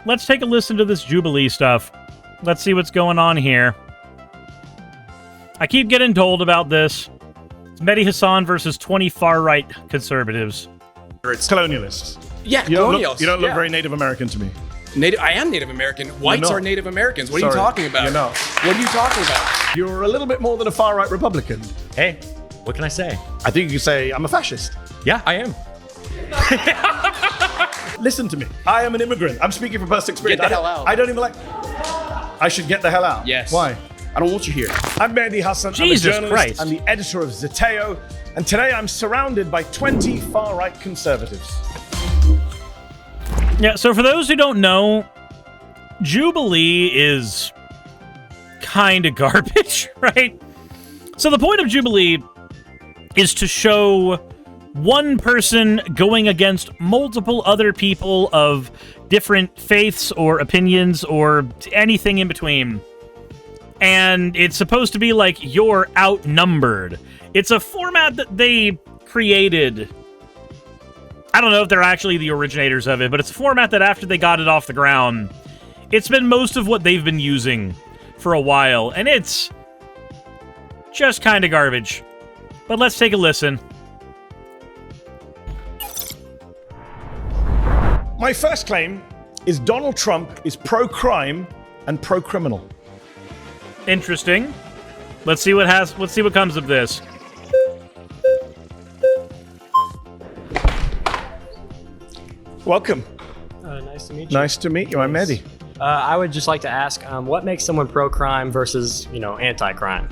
let's take a listen to this Jubilee stuff. Let's see what's going on here. I keep getting told about this. It's Medhi Hasan versus 20 far-right conservatives. It's colonialists. Yeah, You colonials. don't look very Native American to me. I am Native American. Whites are Native Americans. What are you Sorry, talking about? you're not. What are you talking about? You're a little bit more than a far-right Republican. Hey, what can I say? I think you could say I'm a fascist. Yeah, I am. Listen to me. I am an immigrant. I'm speaking from personal experience. Get the hell out. I don't even like... I should get the hell out. Yes. Why? I don't want you here. I'm Medhi Hasan. Jesus I'm a journalist. Christ. I'm the editor of Zeteo. And today I'm surrounded by 20 far-right conservatives. Yeah, so for those who don't know, Jubilee is kind of garbage, right? So the point of Jubilee is to show one person going against multiple other people of different faiths or opinions or anything in between. And it's supposed to be like you're outnumbered. It's a format that they created. I don't know if they're actually the originators of it, but it's a format that after they got it off the ground, it's been most of what they've been using for a while, and it's just kind of garbage. But let's take a listen. My first claim is Donald Trump is pro-crime and pro-criminal. Interesting. Let's see what comes of this. Welcome. Nice to meet you. Nice to meet you. I'm Medhi. I would just like to ask, what makes someone pro-crime versus, anti-crime?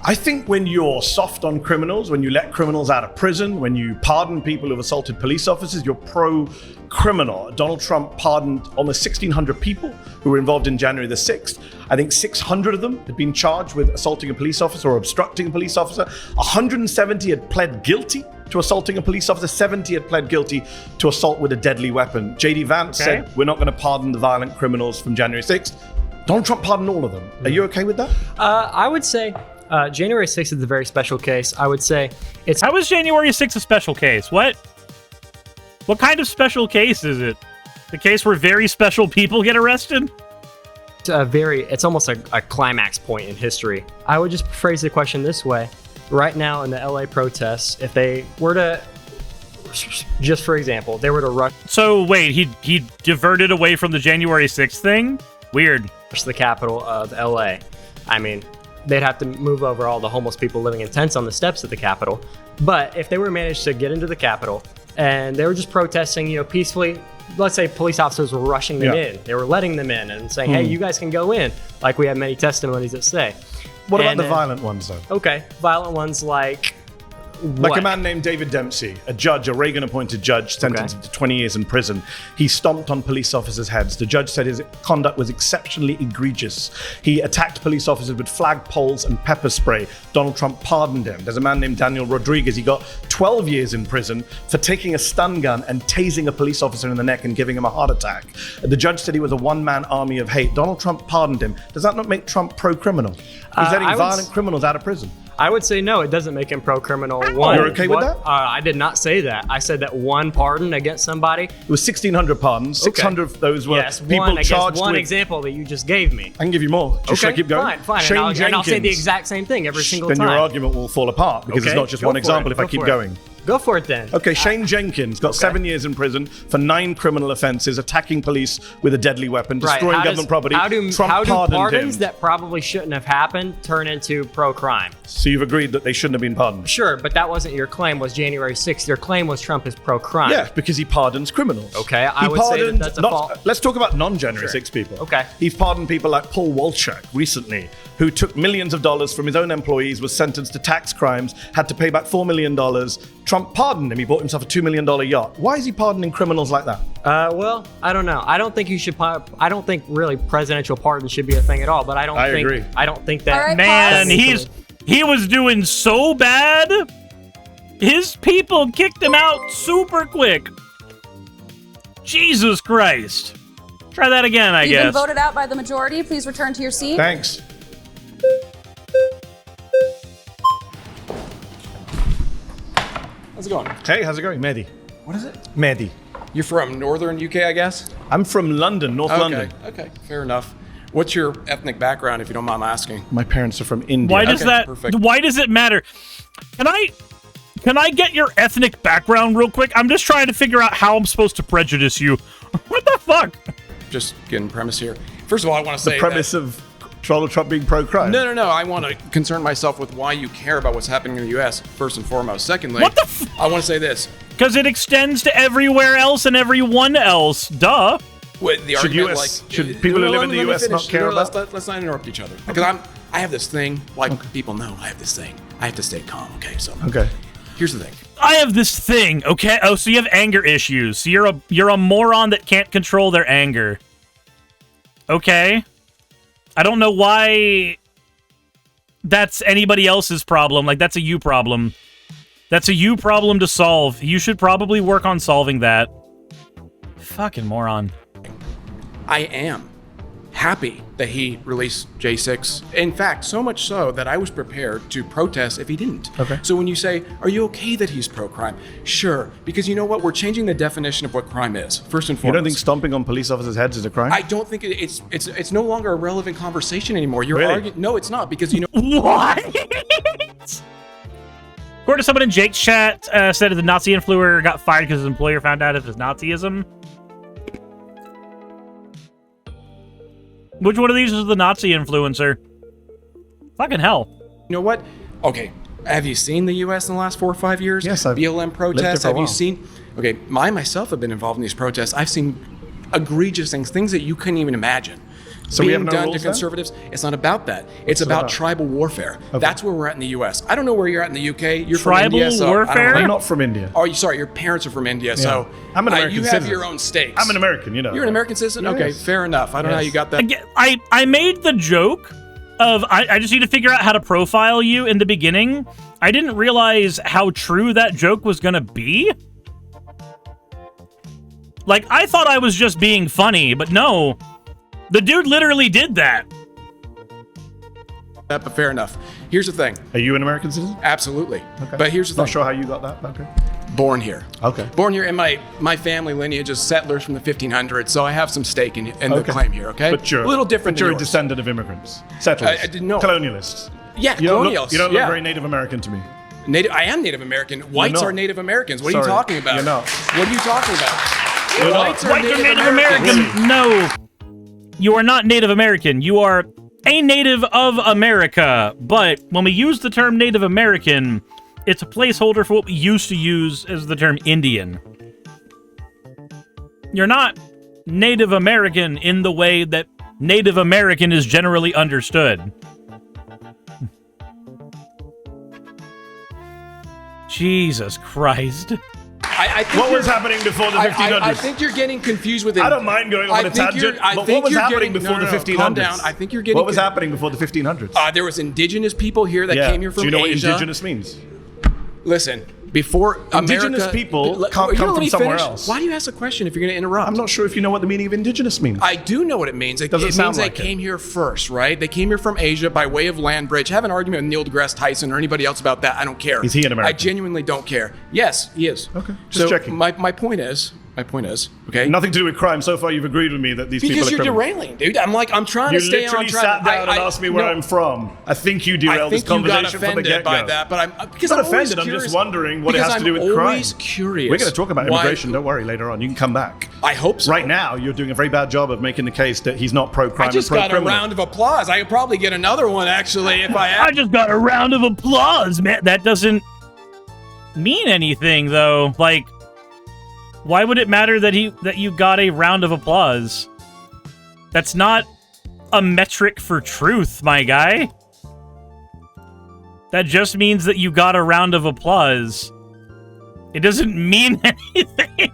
I think when you're soft on criminals, when you let criminals out of prison, when you pardon people who've assaulted police officers, you're pro-criminal. Donald Trump pardoned almost 1,600 people who were involved in January the 6th. I think 600 of them had been charged with assaulting a police officer or obstructing a police officer. 170 had pled guilty to assaulting a police officer. 70 had pled guilty to assault with a deadly weapon. J.D. Vance said, we're not going to pardon the violent criminals from January 6th. Donald Trump pardoned all of them. Are you okay with that? I would say January 6th is a very special case. I would say it's... How is January 6th a special case? What kind of special case is it? The case where very special people get arrested? It's almost a climax point in history. I would just phrase the question this way. Right now in the LA protests, if they were to, just for example, they were to rush... So wait, he diverted away from the January 6th thing? Weird. The capital of LA. I mean, they'd have to move over all the homeless people living in tents on the steps of the Capitol. But if they were managed to get into the Capitol and they were just protesting, peacefully, let's say police officers were rushing them in. They were letting them in and saying, hey, you guys can go in, like we have many testimonies that say. What about the violent ones, though? Okay, violent ones like Like a man named David Dempsey, a judge, a Reagan-appointed judge, sentenced to 20 years in prison. He stomped on police officers' heads. The judge said his conduct was exceptionally egregious. He attacked police officers with flagpoles and pepper spray. Donald Trump pardoned him. There's a man named Daniel Rodriguez. He got 12 years in prison for taking a stun gun and tasing a police officer in the neck and giving him a heart attack. The judge said he was a one-man army of hate. Donald Trump pardoned him. Does that not make Trump pro-criminal? He's letting violent criminals out of prison. I would say no, it doesn't make him pro-criminal. You're okay with that? I did not say that. I said that one pardon against somebody. It was 1,600 pardons. 600 of those were people charged one with... example that you just gave me. I can give you more. Should I keep going? Fine. Shane And I'll say the exact same thing every single time. Then your argument will fall apart because it's not just one example if I keep going. Go for it then. Okay, Shane Jenkins got 7 years in prison for 9 criminal offenses, attacking police with a deadly weapon, destroying government property. How do Trump pardoned pardons him. that probably shouldn't have happened turn into pro-crime? So you've agreed that they shouldn't have been pardoned? Sure, but that wasn't your claim, was January 6th. Your claim was Trump is pro-crime. Yeah, because he pardons criminals. Okay, I would say that that's a fault. Let's talk about non-January 6 people. Okay. He's pardoned people like Paul Walchuk recently, who took millions of dollars from his own employees, was sentenced to tax crimes, had to pay back $4 million. Trump pardoned him. He bought himself a $2 million yacht. Why is he pardoning criminals like that? Well, I don't know. I don't think you should. I don't think really presidential pardons should be a thing at all. But I agree. I don't think that. Right, Man, he was doing so bad. His people kicked him out super quick. Jesus Christ. Try that again, I guess. You've been voted out by the majority. Please return to your seat. Thanks. How's it going? Hey, how's it going? Medhi. What is it? Medhi. You're from northern UK, I guess? I'm from London, North London. Okay, fair enough. What's your ethnic background, if you don't mind my asking? My parents are from India. Why does perfect. Why does it matter? Can I get your ethnic background real quick? I'm just trying to figure out how I'm supposed to prejudice you. What the fuck? Just getting premise here. First of all, I want to say The premise of Donald Trump being pro-crime. No. I want to concern myself with why you care about what's happening in the U.S. first and foremost. Secondly, What the I want to say this. Because it extends to everywhere else and everyone else. Duh. With the Should argument, US should people who live in the let me US finish. not care about? Let's not interrupt each other. Because I have this thing, people know I have this thing. I have to stay calm, okay? So Okay. here's the thing. I have this thing, okay? Oh, so you have anger issues. So you're a moron that can't control their anger. Okay. I don't know why that's anybody else's problem. Like, that's a you problem. That's a you problem to solve. You should probably work on solving that. Fucking moron. I am happy that he released J6. In fact, so much so that I was prepared to protest if he didn't. Okay. So when you say, are you okay that he's pro-crime? Sure, because you know what? We're changing the definition of what crime is, first and You foremost. don't think stomping on police officers' heads is a crime? I don't think it's no longer a relevant conversation anymore. You're Really? arguing. No, it's not, because you know. What? According to someone in Jake's chat, said the Nazi influencer got fired because his employer found out of his Nazism. Which one of these is the Nazi influencer? Fucking hell. You know what? Okay. Have you seen the U.S. in the last 4 or 5 years? Yes, I've BLM lived protests. there for a Have you while. seen? Okay, I myself have been involved in these protests. I've seen egregious things that you couldn't even imagine. So we being have no done rules to then? conservatives. It's not about that. It's it about about? tribal warfare. Okay. That's where we're at in the U.S. I don't know where you're at in the U.K. You're Tribal from India, so I don't warfare? know. I'm not from India. Oh, sorry, your parents are from India, so I'm an American you have citizen. your own stakes. I'm an American, you know. You're an American citizen? Yes. Okay, fair enough. I don't know how you got that. I made the joke of I just need to figure out how to profile you in the beginning. I didn't realize how true that joke was gonna be. Like, I thought I was just being funny, but no. The dude literally did that. But fair enough. Here's the thing. Are you an American citizen? Absolutely. Okay. But here's the Not thing. sure how you got that, but okay. Born here. Okay. Born here, and my family lineage is settlers from the 1500s, so I have some stake in the claim here, okay? But you're a little different But you're than a yours. descendant of immigrants. Settlers. I didn't know. Colonialists. Yeah, You don't look, colonials. you don't look yeah. very Native American to me. I am Native American. Whites not. are Native Americans. What are you Sorry, talking about? you're not. What are you talking about? You're not. Whites are Whites are Native Native Americans. American. No. You are not Native American. You are a native of America. But when we use the term Native American, it's a placeholder for what we used to use as the term Indian. You're not Native American in the way that Native American is generally understood. Jesus Christ. I think What was you're- happening before the 1500s? I think you're getting confused with it. I don't mind going on a tangent, but what was happening before the 1500s? Calm down. I think you're getting. What was happening before the 1500s? There was indigenous people here that came here from Do you know Asia. what indigenous means? Listen, before Indigenous America, people Let- can't you come know, let from me somewhere finish. else. Why do you ask a question if you're going to interrupt? I'm not sure if you know what the meaning of indigenous means. I do know what it means. It Doesn't means sound they like it. came here first, right? They came here from Asia by way of land bridge. Have an argument with Neil deGrasse Tyson or anybody else about that. I don't care. Is he an American? I genuinely don't care. Yes, he is. Okay, just so checking. My point is, okay? Nothing to do with crime. So far, you've agreed with me that these Because people are you're criminals. derailing, dude. I'm trying You to stay literally on track. sat down and asked me where no, I'm from. I think you derailed I this think you got conversation from the offended get-go. by that, but I'm because I'm I'm not always offended. I'm curious, just wondering what it has to do with I'm crime. always curious. We're going to talk about why- immigration. Don't worry. Later on, you can come back. I hope so. Right now, you're doing a very bad job of making the case that he's not pro-crime I just and got a pro-criminal. round of applause. I could probably get another one actually if I I had. just got a round of applause, man. That doesn't mean anything, though. Like, why would it matter that you got a round of applause? That's not a metric for truth, my guy. That just means that you got a round of applause. It doesn't mean anything.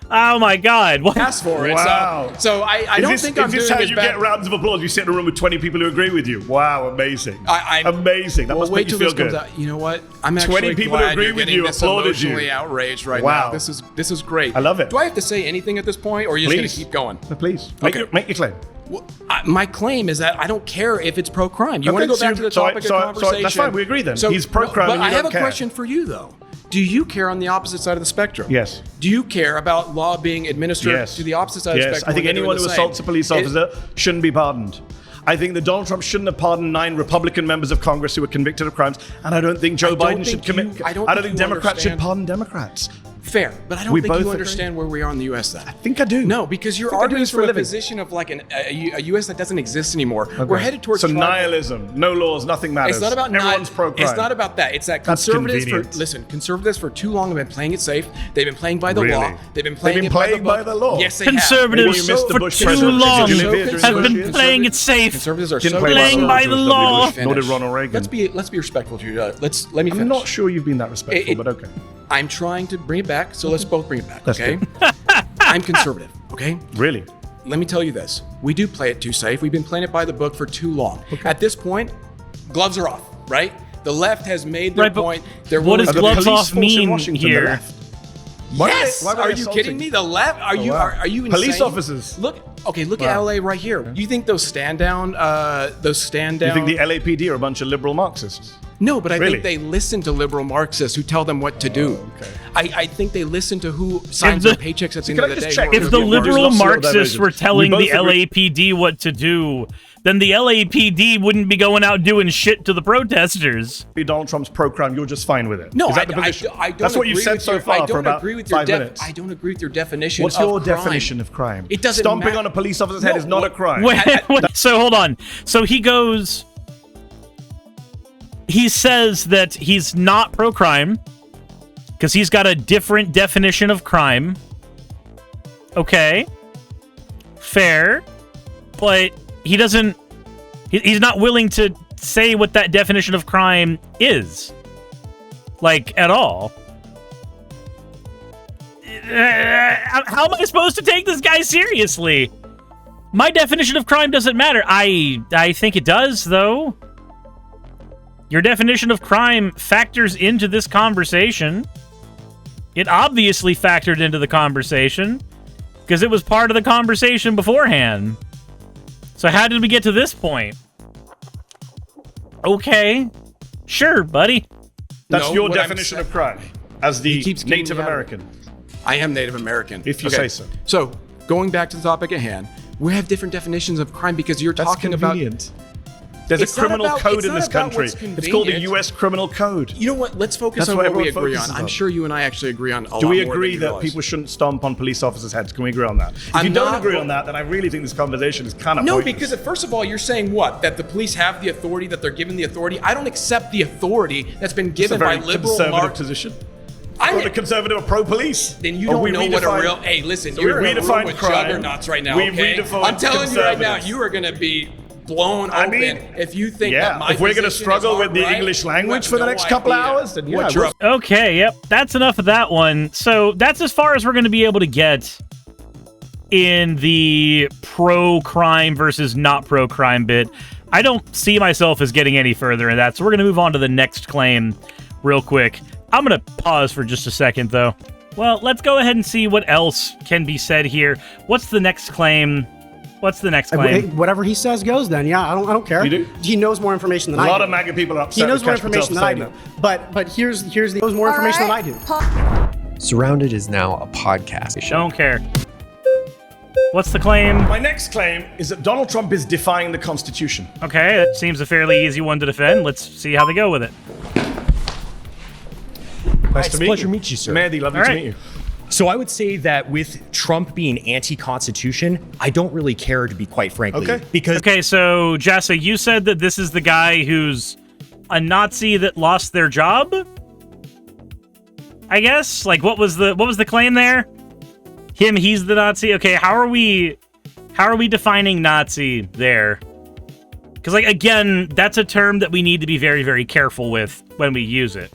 Oh my God! What? Ask for it. Wow. So I don't think I'm Is this doing how as you bad. get rounds of applause? You sit in a room with 20 people who agree with you. Wow, amazing. Amazing. That Well, must wait make you till feel this good. comes out. You know what? I'm 20 actually people glad agree you're with getting you, this applauded you. emotionally outraged right Wow. now. This is great. I love it. Do I have to say anything at this point, or are you just going Please. to keep going? No, please, Okay. make your claim. Well, my claim is that I don't care if it's pro-crime. You want to go back to the topic of conversation? That's fine. We agree then. He's pro-crime But and you I have don't a care. question for you, though. Do you care on the opposite side of the spectrum? Yes. Do you care about law being administered Yes. to the opposite side of the Yes. spectrum? I think when they're anyone doing who the same? assaults a police officer shouldn't be pardoned. I think that Donald Trump shouldn't have pardoned 9 Republican members of Congress who were convicted of crimes, and I don't think Joe Biden should commit. I don't think Democrats should pardon Democrats. Fair, but I don't We think both you agree. understand where we are in the U.S. then. I think I do. No, because you're I think I do arguing this for from a a living. position of like a U.S. that doesn't exist anymore. We're headed towards so tribal- nihilism, no laws, nothing matters. It's not about everyone's pro-crime. It's not about that. It's that That's conservatives convenient. conservatives for too long have been playing it safe. They've been playing by the Really? law. They've been playing They've it been by the playing by book. the law. Yes, they Conservatives Well, you missed the for Bush too presidency. long Did you live here during have the been Bush years? playing it safe. Conservatives are Didn't so play Playing by the George law. W. Bush, nor did Ronald Reagan. Let's be respectful to you. Let me finish. I'm not sure you've been that respectful, but okay. I'm trying to bring it back, so let's both bring it back, That's okay? I'm conservative, okay? Really? Let me tell you this. We do play it too safe. We've been playing it by the book for too long. At this point, gloves are off, right? The left has made their Right, but point. They're what willing does to- gloves police off force in mean Washington, the here? left. Why Yes! were they Are you assaulting? kidding me? The left? Are you wow. are you insane? Police officers. Look at Wow. LA right here. You think those stand down You think the LAPD are a bunch of liberal Marxists? No, but I Really? think they listen to liberal Marxists who tell them what to do. okay. I think they listen to who signs the- their paychecks at the end Can of I the just day. check who are If if the gonna be There's liberal lots of Marxists were divergence. telling We the both agree- LAPD what to do, then the LAPD wouldn't be going out doing shit to the protesters. Donald Trump's pro-crime, you're just fine with it. No, Is that the position? I don't. That's what you've agree said with so your- far I don't for about agree with your 5 minutes. I don't agree with your definition. What's of your crime. definition of crime? It doesn't Stomping matter. on a police officer's head No, is not a what- crime. Wait, so hold on. So he goes. He says that he's not pro-crime because he's got a different definition of crime. Okay, fair, but he doesn't. He's not willing to say what that definition of crime is, like at all. How am I supposed to take this guy seriously? My definition of crime doesn't matter. I think it does, though. Your definition of crime factors into this conversation. It obviously factored into the conversation because it was part of the conversation beforehand. So how did we get to this point? Okay. Sure, buddy. That's No, your what I'm definition saying- of crime as the He keeps getting Native me out of it. American. I am Native American. If you say so. So, going back to the topic at hand, we have different definitions of crime because you're That's talking about. convenient. There's It's a not criminal about- code it's in not this about country. what's It's called the convenient. U.S. Criminal Code. You know what? Let's focus That's on what what we everyone agree on. focuses I'm on. sure you and I actually agree on a lot Do we more agree than you that realize. people shouldn't stomp on police officers' heads? Can we agree on that? If I'm you don't not- agree on that, then I really think this conversation is kind of No, pointless. because first of all, you're saying what? That the police have the authority, that they're given the authority. I don't accept the authority that's been it's a given by very liberal conservative Mark. position. I'm Or the conservative are pro-police. Then you Or don't we know what a redefine- real. Hey, listen, So you're we in a room redefine with crime. juggernauts right now. We Okay, redefine I'm telling you right now, conservatives. you are going to be blown I open mean, if you think that Yeah, my if we're going to position struggle is with the hard, English right? language You for the have next no couple idea hours, then yeah, what you're we'll- up. Okay, yep, that's enough of that one. So that's as far as we're going to be able to get in the pro-crime versus not pro-crime bit. I don't see myself as getting any further in that, so we're going to move on to the next claim real quick. I'm going to pause for just a second, though. Well, let's go ahead and see what else can be said here. What's the next claim? What's the next claim? Whatever he says goes. Then yeah, I don't care. You do? He knows more information than A I lot do. of MAGA people are upset. He knows with more Cash Patel information for than I saying do. that. But here's he knows more information than I do. Surrounded is now a podcast. Don't care. What's the claim? My next claim is that Donald Trump is defying the Constitution. Okay, that seems a fairly easy one to defend. Let's see how they go with it. Nice It's a pleasure to meet you, sir. Mehdi, lovely All to right. meet you. So I would say that with Trump being anti-Constitution, I don't really care, to be quite frankly. Okay. Because Okay, so Jessa, you said that this is the guy who's a Nazi that lost their job? I guess? Like what was the claim there? He's the Nazi? Okay, how are we defining Nazi there? Cuz like again, that's a term that we need to be very, very careful with when we use it.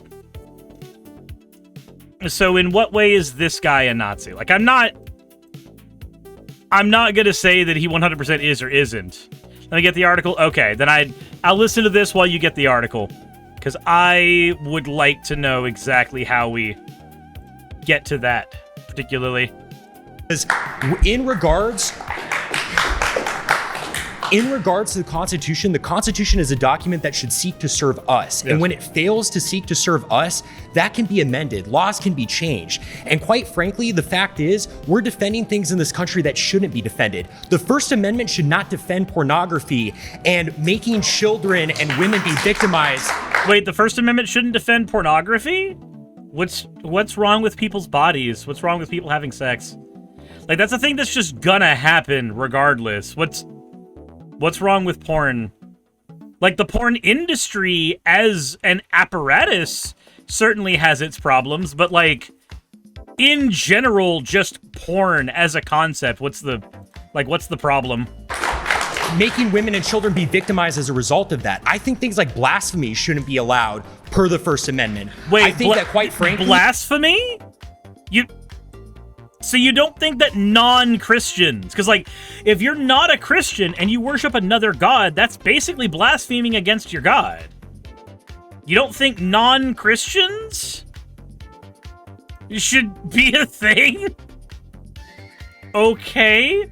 So in what way is this guy a Nazi? Like I'm not going to say that he 100% is or isn't. Let me get the article. Okay, then I'll listen to this while you get the article, because I would like to know exactly how we get to that, particularly. in regards In regards to the Constitution is a document that should seek to serve us. And when it fails to seek to serve us, that can be amended. Laws can be changed. And quite frankly, the fact is, we're defending things in this country that shouldn't be defended. The First Amendment should not defend pornography and making children and women be victimized. Wait, the First Amendment shouldn't defend pornography? What's wrong with people's bodies? What's wrong with people having sex? Like, that's a thing that's just gonna happen regardless. What's wrong with porn? Like, the porn industry as an apparatus certainly has its problems, but like, in general, just porn as a concept, what's the problem? Making women and children be victimized as a result of that. I think things like blasphemy shouldn't be allowed per the First Amendment. Wait, I think that quite frankly... Blasphemy? So you don't think that non-Christians, because like, if you're not a Christian and you worship another god, that's basically blaspheming against your god. You don't think non-Christians should be a thing? Okay.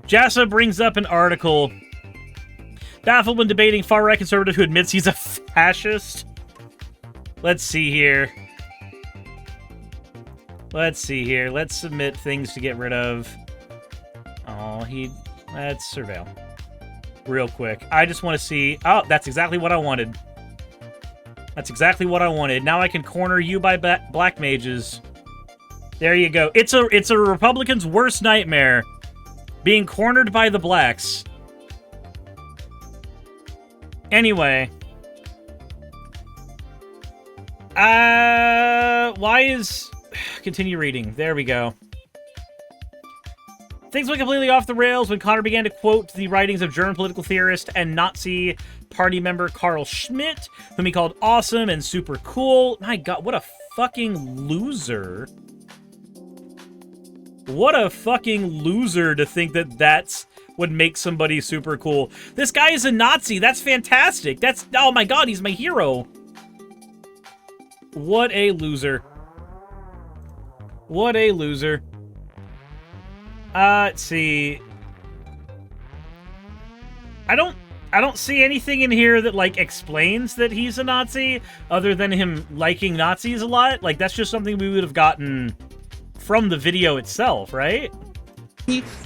Jassa brings up an article. Baffled when debating far-right conservative who admits he's a fascist. Let's see here. Let's submit things to get rid of. Let's surveil. Real quick. I just want to see... Oh, that's exactly what I wanted. Now I can corner you by black mages. There you go. It's a Republican's worst nightmare. Being cornered by the blacks. Anyway. Why is... Continue reading. There we go. Things went completely off the rails when Connor began to quote the writings of German political theorist and Nazi party member Carl Schmitt, whom he called awesome and super cool. My God, what a fucking loser. What a fucking loser to think that that's would make somebody super cool. This guy is a Nazi. That's fantastic. Oh my God, he's my hero. What a loser. What a loser. Let's see. I don't see anything in here that like explains that he's a Nazi other than him liking Nazis a lot. Like, that's just something we would have gotten from the video itself, right?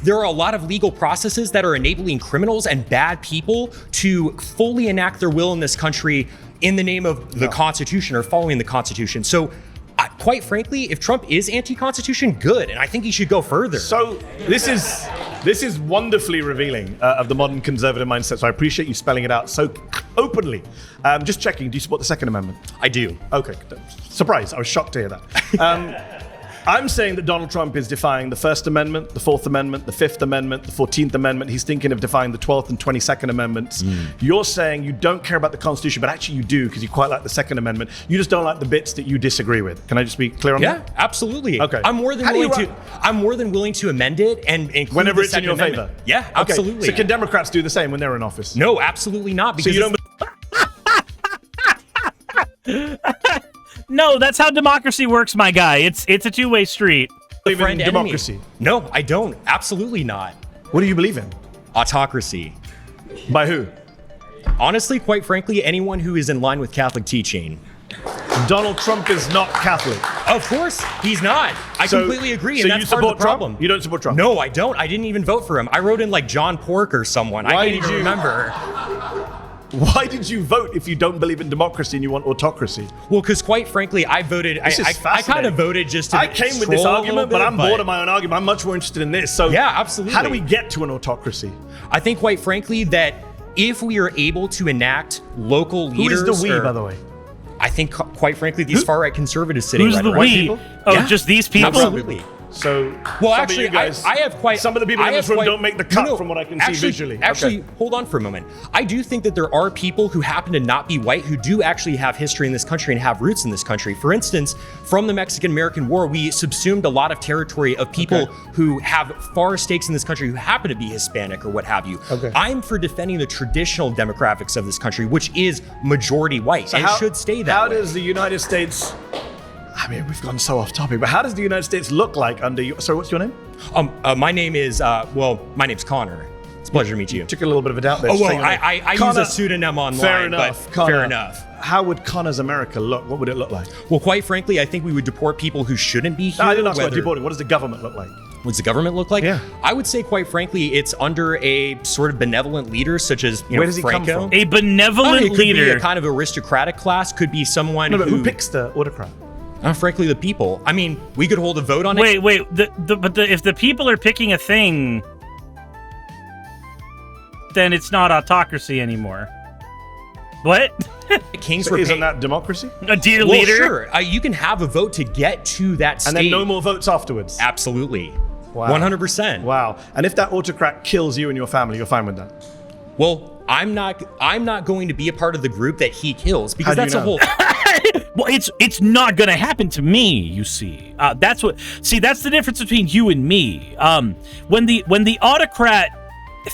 There are a lot of legal processes that are enabling criminals and bad people to fully enact their will in this country in the name of the Constitution or following the Constitution. So quite frankly, if Trump is anti-Constitution, good, and I think he should go further. So this is wonderfully revealing of the modern conservative mindset, so I appreciate you spelling it out so openly. Just checking, do you support the Second Amendment? I do. Okay, surprise, I was shocked to hear that. I'm saying that Donald Trump is defying the First Amendment, the Fourth Amendment, the Fifth Amendment, the 14th Amendment. He's thinking of defying the 12th and 22nd Amendments. You're saying you don't care about the Constitution, but actually you do because you quite like the Second Amendment. You just don't like the bits that you disagree with. Can I just be clear on that? Yeah, absolutely. Okay. I'm more than willing to amend it and include whenever the it's in your Second Amendment. favor. Yeah, absolutely. Okay. So can Democrats do the same when they're in office? No, absolutely not. Because so you don't No, that's how democracy works, my guy. It's a two-way street. believe in democracy? Enemy. No, I don't. Absolutely not. What do you believe in? Autocracy. By who? Honestly, quite frankly, anyone who is in line with Catholic teaching. Donald Trump is not Catholic. Of course, he's not. I completely agree, and that's part of the problem. You don't support Trump? No, I don't. I didn't even vote for him. I wrote in like John Pork or someone. I can't even remember. Why did you vote if you don't believe in democracy and you want autocracy? Well, because quite frankly, I voted. I kind of voted just to. I came with this argument, but I'm bored of my own argument. I'm much more interested in this. So yeah, absolutely. How do we get to an autocracy? I think, quite frankly, that if we are able to enact local leaders. Who is the we, by the way? I think, quite frankly, these far-right conservatives sitting Who's right the around. we? Oh, yeah. Just these people? Absolutely. So, well, actually, you guys, I have quite. Some of the people in this room don't make the cut from what I can see visually. Actually, hold on for a moment. I do think that there are people who happen to not be white who do actually have history in this country and have roots in this country. For instance, from the Mexican-American War, we subsumed a lot of territory of people who have far stakes in this country who happen to be Hispanic or what have you. I'm for defending the traditional demographics of this country, which is majority white, and should stay that way. How does the United States... I mean, we've gone so off topic, but how does the United States look like under you? Sorry, what's your name? My name is, my name's Connor. It's a pleasure to meet you. Took a little bit of a doubt there. Oh, to say well, your name. I use Connor, a pseudonym online, fair enough, but Connor, fair enough. How would Connor's America look? What would it look like? Well, quite frankly, I think we would deport people who shouldn't be here. No, I didn't ask about whether- deporting. What does the government look like? What does the government look like? Yeah. I would say, quite frankly, it's under a sort of benevolent leader, such as Where does he come Franco. from? A benevolent It could leader. be a kind of aristocratic class. Could be someone No, but who picks the autocrat? frankly, the people. I mean, we could hold a vote on it. Wait. If the people are picking a thing, then it's not autocracy anymore. What? Kings So were isn't paid. that democracy? A dear Well, leader? sure. You can have a vote to get to that state. And then no more votes afterwards. Absolutely. Wow. 100%. Wow. And if that autocrat kills you and your family, you're fine with that? Well, I'm not going to be a part of the group that he kills because How do that's you a know? whole. Well, it's not gonna happen to me. You see, that's the difference between you and me. When the autocrat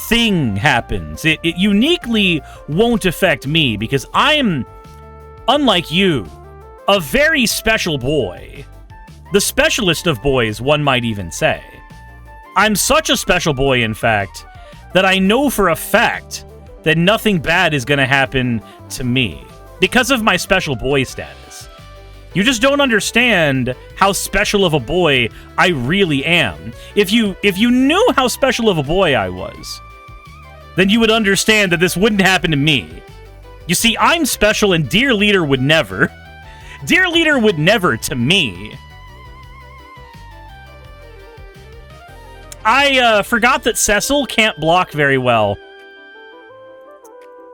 thing happens, it uniquely won't affect me because I'm, unlike you, a very special boy. The specialist of boys, one might even say. I'm such a special boy, in fact, that I know for a fact that nothing bad is going to happen to me because of my special boy status. You just don't understand how special of a boy I really am. If you knew how special of a boy I was, then you would understand that this wouldn't happen to me. You see, I'm special and Dear Leader would never. Dear Leader would never to me. I forgot that Cecil can't block very well.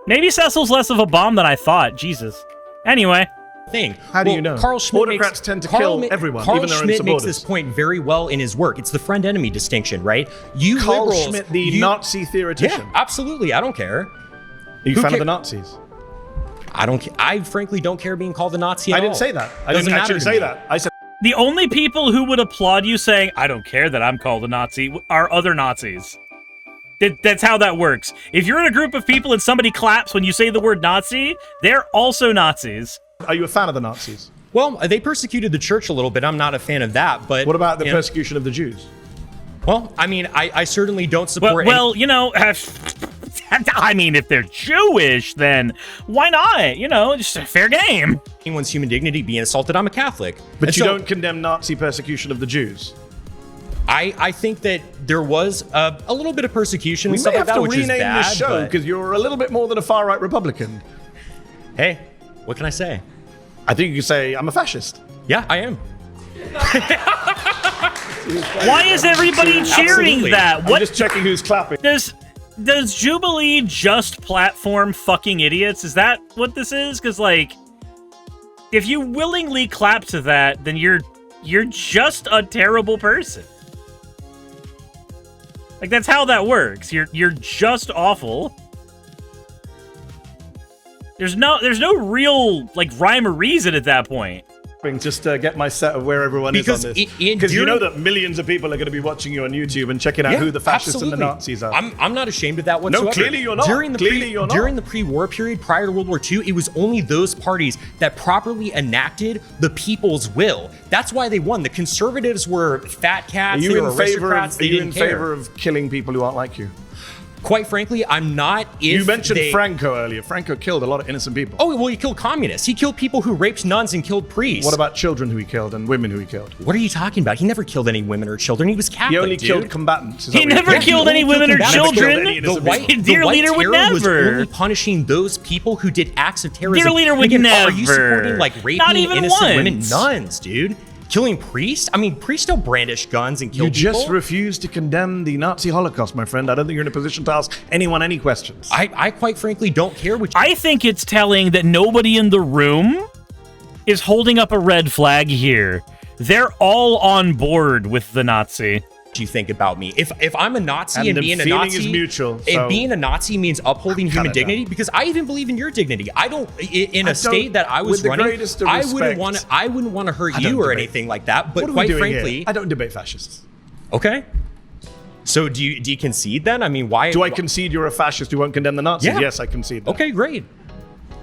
Maybe Cecil's less of a bomb than I thought. Jesus. Anyway. Thing. How do you know? Carl Schmitt Autocrats tend to kill everyone, Carl even their own Schmitt makes supporters. this point very well in his work. It's the friend-enemy distinction, right? You Carl liberals, Schmitt, the Nazi theoretician. Yeah, absolutely. I don't care. Are you a fan of the Nazis? I frankly don't care being called a Nazi at I didn't all. say that. I Doesn't didn't matter actually to say me. that. I said The only people who would applaud you saying, I don't care that I'm called a Nazi, are other Nazis. That's how that works. If you're in a group of people and somebody claps when you say the word Nazi, they're also Nazis. Are you a fan of the Nazis? Well, they persecuted the church a little bit. I'm not a fan of that, but... What about the you know, persecution of the Jews? Well, I mean, I certainly don't support... Well, you know, I mean, if they're Jewish, then why not? You know, just a fair game. anyone's human dignity being assaulted. I'm a Catholic. But And you so don't condemn Nazi persecution of the Jews? I think that there was a little bit of persecution We and may stuff like have that, to which is rename bad, this show but- because you're a little bit more than a far-right Republican. Hey, what can I say? I think you could say, I'm a fascist. Yeah, I am. Why is everybody cheering Absolutely. that? I'm What just checking who's clapping. does Jubilee just platform fucking idiots? Is that what this is? Because like, if you willingly clap to that, then you're just a terrible person. Like that's how that works. You're just awful. There's no real like rhyme or reason at that point. Just to get my set of where everyone Because is on this. in Because you know during- that millions of people are going to be watching you on YouTube and checking out who the fascists and the Nazis are. I'm not ashamed of that whatsoever. clearly you're not. During the Clearly you're not. During the pre-war period, prior to World War II, it was only those parties that properly enacted the people's will. That's why they won. The conservatives were fat Are cats. you They were in favor aristocrats. of, They didn't care. favor of killing people who aren't like you? Quite frankly, I'm not. If You mentioned they- Franco earlier. Franco killed a lot of innocent people. Oh, well, he killed communists. He killed people who raped nuns and killed priests. What about children who he killed and women who he killed? What are you talking about? He never killed any women or children. He was Catholic, He only dude. killed combatants. Is that He what never did? killed any only women or killed combatants. children. Never killed any The innocent white, people. Dear the white leader would terror was never. only punishing those people who did acts of terrorism. Dear leader would And again, Are you never. supporting like raping Not even innocent women? once. Nuns, dude. Killing priests? I mean, priests don't brandish guns and kill You people. just refuse to condemn the Nazi Holocaust, my friend. I don't think you're in a position to ask anyone any questions. I quite frankly don't care what I think it's telling that nobody in the room is holding up a red flag here. They're all on board with the Nazi. you think about me. If I'm a Nazi And and the being a feeling Nazi is mutual, if so- being a Nazi means upholding human cut it dignity, down. because I even believe in your dignity. I don't in I a state don't- that I was with the running. greatest of I wouldn't respect, want to hurt I don't you or debate. anything like that. But What are we quite doing frankly, here? I don't debate fascists. okay. So do you concede then? I mean, why Do I concede you're a fascist who won't condemn the Nazis? Yeah. Yes, I concede that. Okay, great.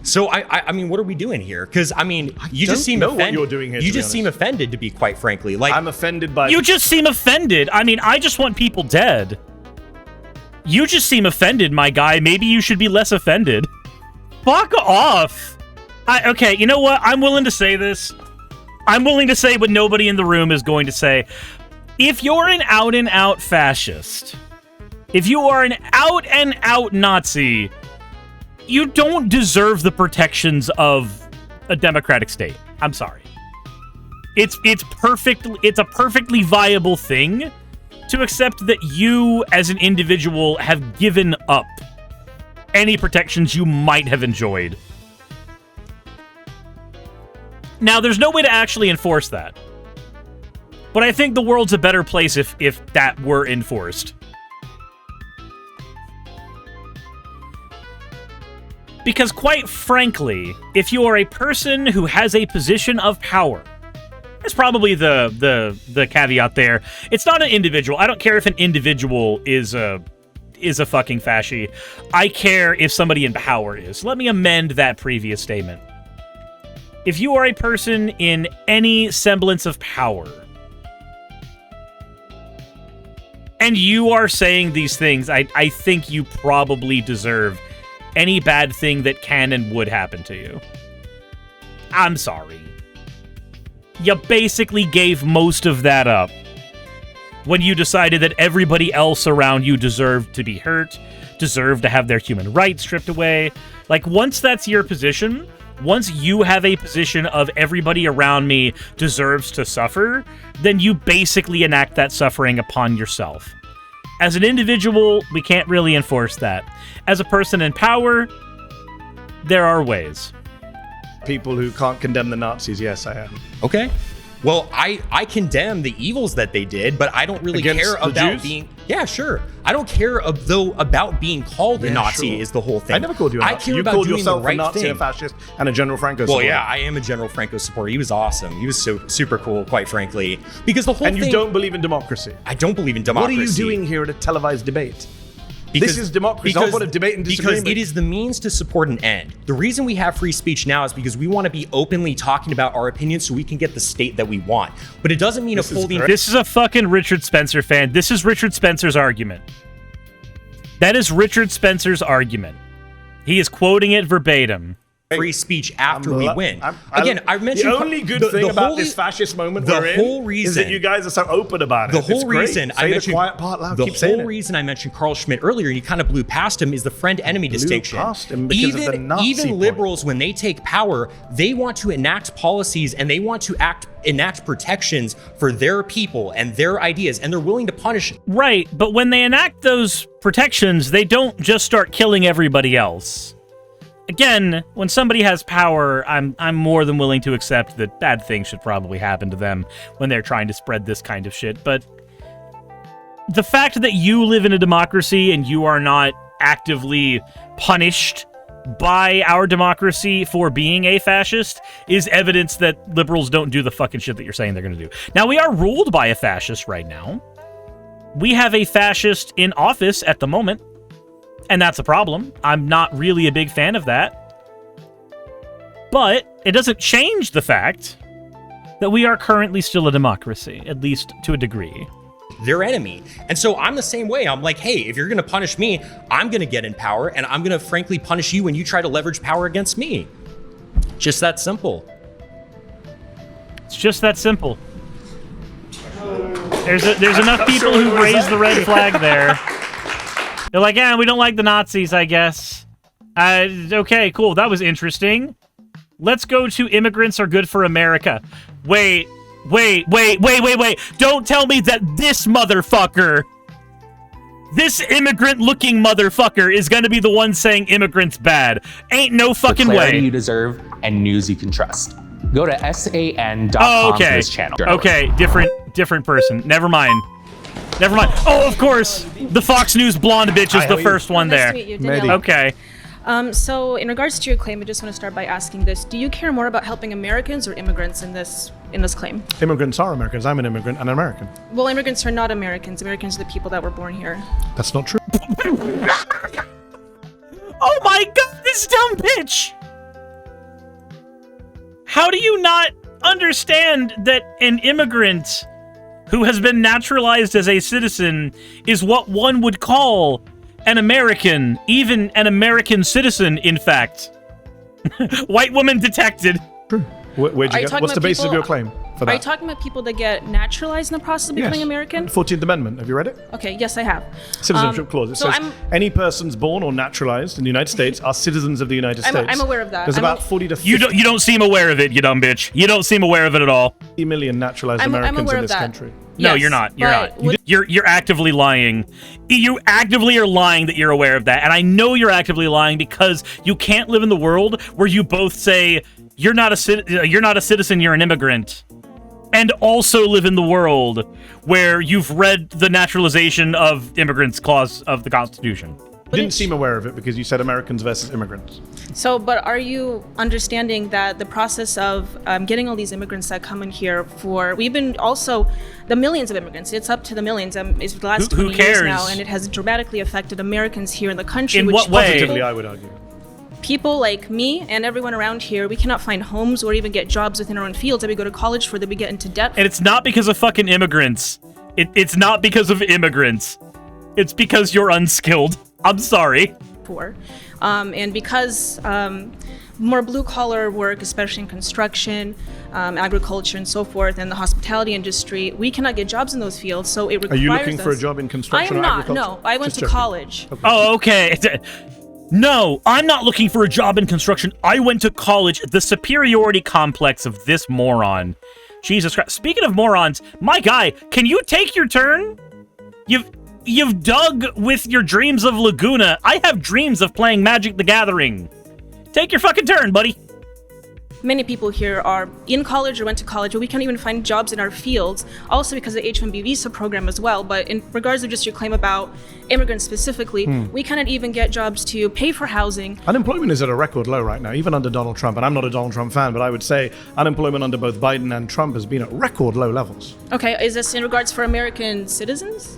So I mean, what are we doing here? Because I mean, you don't just seem know what offended. you're doing here, You to be just seem honest. offended, to be quite frankly. Like I'm offended by... You just seem offended. I mean, I just want people dead. You just seem offended, my guy. Maybe you should be less offended. Fuck off. Okay, you know what? I'm willing to say this. I'm willing to say what nobody in the room is going to say. If you're an out-and-out fascist, if you are an out-and-out Nazi, you don't deserve the protections of a democratic state. I'm sorry. It's a perfectly viable thing to accept that you, as an individual, have given up any protections you might have enjoyed. Now, there's no way to actually enforce that. But I think the world's a better place if that were enforced. Because quite frankly, if you are a person who has a position of power, that's probably the caveat there. It's not an individual. I don't care if an individual is a fucking fasci. I care if somebody in power is. Let me amend that previous statement. If you are a person in any semblance of power, and you are saying these things, I think you probably deserve any bad thing that can and would happen to you. I'm sorry. You basically gave most of that up when you decided that everybody else around you deserved to be hurt, deserved to have their human rights stripped away. Like, once that's your position, once you have a position of everybody around me deserves to suffer, then you basically enact that suffering upon yourself. As an individual, we can't really enforce that. As a person in power, there are ways. People who can't condemn the Nazis, yes, I am. Okay. Well, I condemn the evils that they did, but I don't really Against care the about Jews? being... Yeah, sure. I don't care about being called a Nazi sure. is the whole thing. I never called you a Nazi. I care You about called doing yourself the right a Nazi, thing. a fascist, and a General Franco Well, supporter. yeah, I am a General Franco supporter. He was awesome. He was so super cool, quite frankly. Because the whole And thing... you don't believe in democracy. I don't believe in democracy. What are you doing here at a televised debate? This is democracy. I want to debate and disagree. Because it is the means to support an end. The reason we have free speech now is because we want to be openly talking about our opinions so we can get the state that we want. But it doesn't mean upholding... This is a fucking Richard Spencer fan. This is Richard Spencer's argument. That is Richard Spencer's argument. He is quoting it verbatim. Free speech after we win. I mentioned the only good thing about this fascist moment we're in is that you guys are so open about it. The whole reason I mentioned the quiet part loud. The Keep saying whole it. reason I mentioned Carl Schmitt earlier, and you kind of blew past him, is the friend-enemy distinction. Past him because of the Nazi even point. liberals, when they take power, they want to enact policies and they want to enact protections for their people and their ideas, and they're willing to punish. Right, but when they enact those protections, they don't just start killing everybody else. Again, when somebody has power, I'm more than willing to accept that bad things should probably happen to them when they're trying to spread this kind of shit. But the fact that you live in a democracy and you are not actively punished by our democracy for being a fascist is evidence that liberals don't do the fucking shit that you're saying they're going to do. Now, we are ruled by a fascist right now. We have a fascist in office at the moment. And that's a problem. I'm not really a big fan of that. But it doesn't change the fact that we are currently still a democracy, at least to a degree. Their enemy. And so I'm the same way. I'm like, hey, if you're going to punish me, I'm going to get in power, and I'm going to frankly punish you when you try to leverage power against me. Just that simple. It's just that simple. There's enough people who raise the red flag there. They're like, we don't like the Nazis, I guess. Okay, cool. That was interesting. Let's go to immigrants are good for America. Wait. Don't tell me that this motherfucker, this immigrant-looking motherfucker, is going to be the one saying immigrants bad. Ain't no fucking clarity way. you deserve and news you can trust. Go to san.com for this channel. Okay, different person. Never mind. Oh, of course. The Fox News blonde bitch is the first one there. Nice to meet you, Danielle. Okay. So in regards to your claim, I just want to start by asking this. Do you care more about helping Americans or immigrants in this claim? Immigrants are Americans. I'm an immigrant and an American. Well, immigrants are not Americans. Americans are the people that were born here. That's not true. Oh my god, this dumb bitch! How do you not understand that an immigrant who has been naturalized as a citizen is what one would call an American, even an American citizen, in fact. White woman detected. Where'd you get? What's the basis of your claim for that? Are you talking about people that get naturalized in the process of becoming American? 14th Amendment. Have you read it? Okay, yes, I have. Citizenship clause. It so says any persons born or naturalized in the United States are citizens of the United States. I'm aware of that. There's about 40 to 50 You don't seem aware of it, you dumb bitch. You don't seem aware of it at all. million naturalized Americans in this country. No, Yes, you're not. but You're actively lying. You actively are lying that you're aware of that, and I know you're actively lying because you can't live in the world where you both say you're not a citizen, you're an immigrant, and also live in the world where you've read the naturalization of immigrants clause of the Constitution. You didn't seem aware of it because you said Americans versus immigrants. So, but are you understanding that the process of getting all these immigrants that come in here we've been also, the millions of immigrants, it's up to the millions, it's the last 20 years now, and it has dramatically affected Americans here in the country. In what way? Positively, I would argue. People like me and everyone around here, we cannot find homes or even get jobs within our own fields that we go to college for, that we get into debt for. And it's not because of fucking immigrants. It's not because of immigrants. It's because you're unskilled. I'm sorry. And because more blue-collar work, especially in construction, agriculture, and so forth, and the hospitality industry, we cannot get jobs in those fields, so it requires Are you looking for a job in construction I am or not, agriculture? no. I went to college. Okay. Oh, okay. No, I'm not looking for a job in construction. I went to college. The superiority complex of this moron. Jesus Christ. Speaking of morons, my guy, can you take your turn? You've dug with your dreams of Laguna. I have dreams of playing Magic the Gathering. Take your fucking turn, buddy. Many people here are in college or went to college, but we can't even find jobs in our fields, also because of the H-1B visa program as well. But in regards to just your claim about immigrants specifically, we cannot even get jobs to pay for housing. Unemployment is at a record low right now, even under Donald Trump. And I'm not a Donald Trump fan, but I would say unemployment under both Biden and Trump has been at record low levels. Okay, is this in regards for American citizens?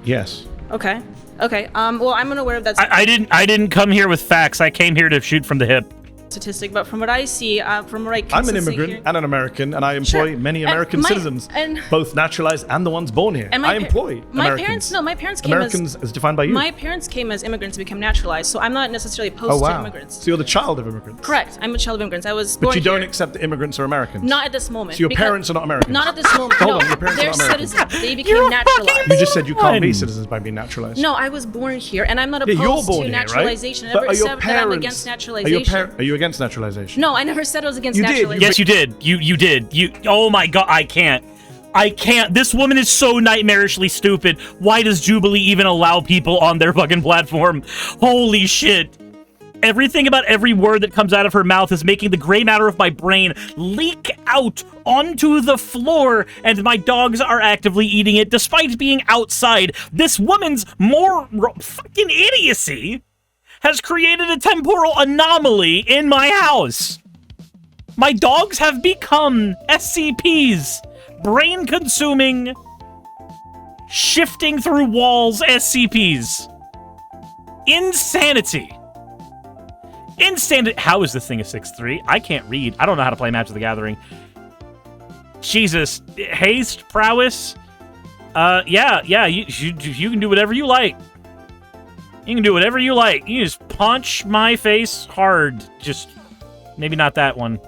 Yes. Okay. Well, I'm unaware of that I didn't come here with facts. I came here to shoot from the hip. statistic, but from what I see, from what I can I'm an immigrant and an American, and I employ many American citizens, both naturalized and the ones born here. I employ Americans. My parents came Americans as defined by you. My parents came as immigrants and became naturalized, so I'm not necessarily opposed to immigrants. So you're the child of immigrants. Correct. I'm a child of immigrants. I was born But you don't here. accept that immigrants are Americans. Not at this moment. So your parents are not Americans. Not at this moment. Hold no, on, your parents they're are not Americans. citizens. They became naturalized. You just said you can't be citizens by being naturalized. No, I was born here, and I'm not Yeah, you're opposed born to here, naturalization. right? I never But are your said that I'm parents- against naturalization. Are you against naturalization? No, I never said I was against You did. naturalization. Yes, you did. You did. Oh my god, I can't. This woman is so nightmarishly stupid. Why does Jubilee even allow people on their fucking platform? Holy shit. Everything about every word that comes out of her mouth is making the gray matter of my brain leak out onto the floor, and my dogs are actively eating it despite being outside. This woman's fucking idiocy has created a temporal anomaly in my house. My dogs have become SCPs, brain-consuming, shifting through walls SCPs. Insanity. How is this thing a 6-3? I can't read. I don't know how to play Magic the Gathering. Jesus. Haste, prowess. Yeah, you can do whatever you like. You can do whatever you like. You just punch my face hard. Just maybe not that one.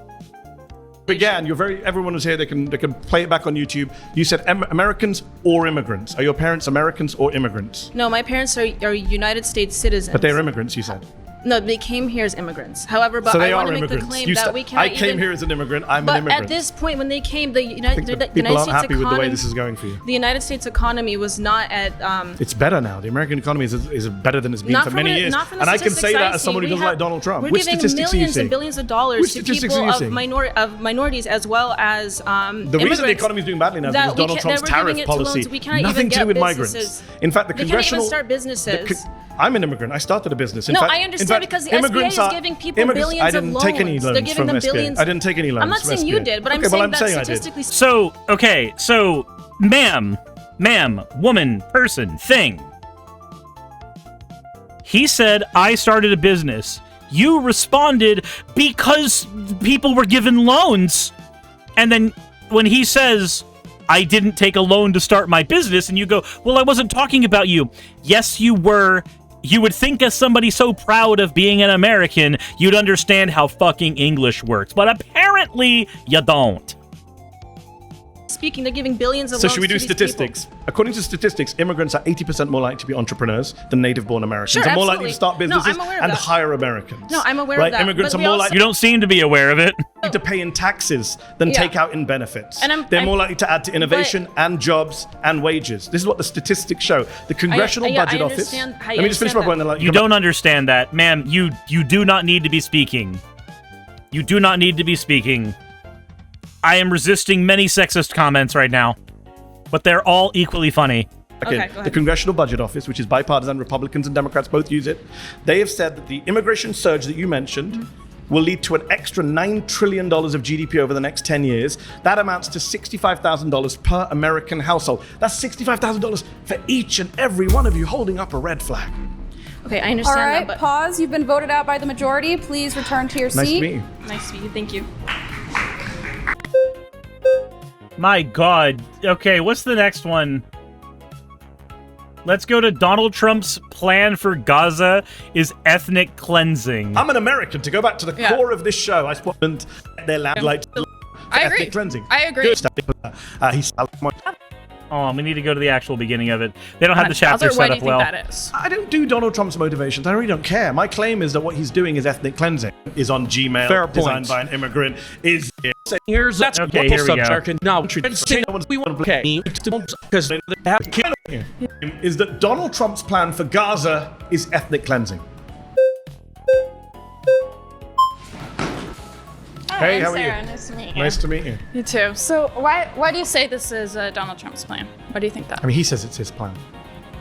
Again, everyone was here. They can play it back on YouTube. You said Americans or immigrants. Are your parents Americans or immigrants? No, my parents are United States citizens. But they're immigrants, you said. No, they came here as immigrants. However, but So they I want are to make the immigrants. claim that we cannot I came here as an immigrant. I'm an But immigrant. at this point, when they came, the I United think that States people aren't happy economy, with the way this is going for you. The United States economy was not at. It's better now. The American economy is better than it's been Not for from many the- years. not from the And I can say statistics that I as someone who see. doesn't like Donald Trump. We're Which giving statistics do you millions see? and billions of dollars Which to statistics people do you of see? minorities as well as The reason the immigrants economy is doing badly now is that because we Donald can't- Trump's that we're giving tariff it to policy. loans. We can't Nothing even to do get with businesses. migrants. In fact, the They can't congressional. even start businesses. I'm an immigrant. I started a business. No, I understand because the SBA is giving people billions I didn't of take any loans. loans They're giving from them SBA. billions. I didn't take any loans. I'm not from saying you SBA. did, but I'm Okay, saying well, that saying I did. statistically. So, ma'am, woman, person, thing. He said, I started a business. You responded because people were given loans. And then when he says, I didn't take a loan to start my business, and you go, well, I wasn't talking about you. Yes, you were. You would think as somebody so proud of being an American, you'd understand how fucking English works, but apparently you don't. Speaking, they're giving billions of So loans should we to do these statistics? people. According to statistics, immigrants are 80% more likely to be entrepreneurs than native-born Americans. Sure, They're more likely absolutely. to start businesses No, I'm aware of and that. hire Americans. No, I'm aware right? of that. Immigrants But are we more also- likely You don't seem to be aware of it. to pay in taxes than Yeah. take out in benefits. And They're more likely to add to innovation and jobs and wages. This is what the statistics show. The Congressional Budget Office. Let me just finish my point. And You don't understand that. Ma'am, you do not need to be speaking. You do not need to be speaking. I am resisting many sexist comments right now, but they're all equally funny. Okay, go The ahead. Congressional Budget Office, which is bipartisan, Republicans and Democrats both use it, they have said that the immigration surge that you mentioned will lead to an extra $9 trillion of GDP over the next 10 years. That amounts to $65,000 per American household. That's $65,000 for each and every one of you holding up a red flag. Okay, I All understand right, that, but pause. You've been voted out by the majority. Please return to your Nice seat. to meet you. nice to meet you. Thank you. My God. Okay, what's the next one? Let's go to Donald Trump's plan for Gaza is ethnic cleansing. I'm an American. To go back to the Yeah. core of this show, I spotted their land like I ethnic agree. cleansing. I agree. Good stuff. He's Oh, we need to go to the actual beginning of it. They don't have the chapter Gaza, why set do up you well. think that is? I don't do Donald Trump's motivations. I really don't care. My claim is that what he's doing is ethnic cleansing. Is on Gmail, Fair point. designed by an immigrant. Is Here's Okay, here we go. Now, we want to play because is that Donald Trump's plan for Gaza is ethnic cleansing. Hey, how are you? Nice to meet you. Nice to meet you. You too. So why do you say this is Donald Trump's plan? Why do you think that? I mean, he says it's his plan.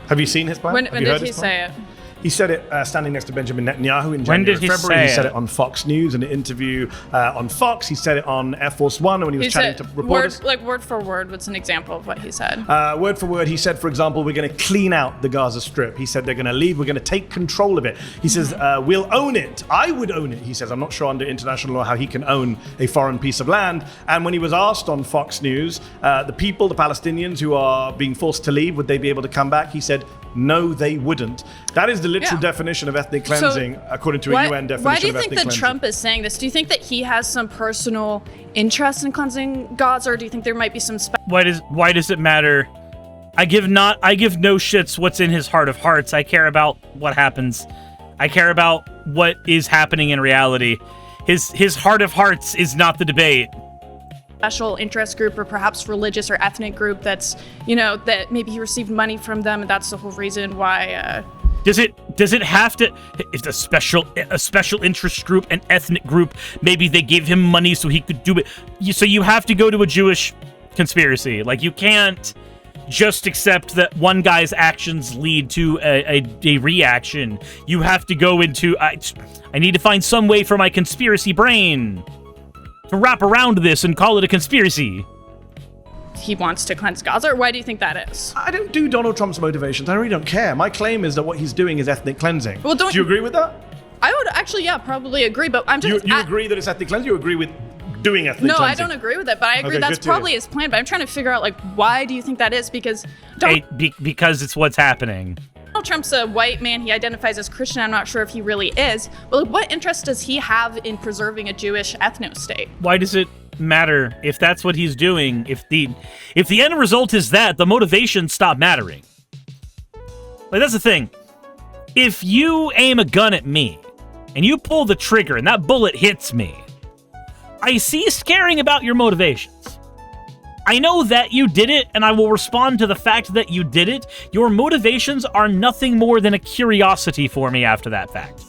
Have you seen his plan? When Have you did heard he his plan? say it? He said it standing next to Benjamin Netanyahu in January When did he and February. say He said it? it on Fox News in an interview on Fox. He said it on Air Force One when he was He chatting said to reporters. word for word. What's an example of what he said? Word for word, he said, for example, we're going to clean out the Gaza Strip. He said they're going to leave. We're going to take control of it. He says, we'll own it. I would own it. He says, I'm not sure under international law how he can own a foreign piece of land. And when he was asked on Fox News, the people, the Palestinians who are being forced to leave, would they be able to come back? He said, no, they wouldn't. That is the literal Yeah. definition of ethnic cleansing, according to a UN definition Why do you of think ethnic that cleansing. Trump is saying this? Do you think that he has some personal interest in cleansing Gaza, or do you think there might be some Why does it matter? I give no shits what's in his heart of hearts. I care about what happens. I care about what is happening in reality. His heart of hearts is not the debate. special interest group or perhaps religious or ethnic group that's, that maybe he received money from them and that's the whole reason why Does it have to? If a special interest group, an ethnic group, maybe they gave him money so he could do it. So you have to go to a Jewish conspiracy. Like, you can't just accept that one guy's actions lead to a reaction. You have to go into I need to find some way for my conspiracy brain to wrap around this and call it a conspiracy. he wants to cleanse Gaza, or why do you think that is? I don't do Donald Trump's motivations. I really don't care. My claim is that what he's doing is ethnic cleansing. Well, do you agree with that? I would actually, probably agree, but I'm just... You agree that it's ethnic cleansing? You agree with doing ethnic No, cleansing? I don't agree with it, but I agree Okay, that's good to hear. probably his plan, but I'm trying to figure out, why do you think that is? Because Because it's what's happening. Donald Trump's a white man. He identifies as Christian. I'm not sure if he really is. Well, what interest does he have in preserving a Jewish ethno-state? Why does it matter if that's what he's doing? If the end result is that, the motivations stop mattering. Like, that's the thing. If you aim a gun at me and you pull the trigger and that bullet hits me, I cease caring about your motivations. I know that you did it, and I will respond to the fact that you did it. Your motivations are nothing more than a curiosity for me after that fact.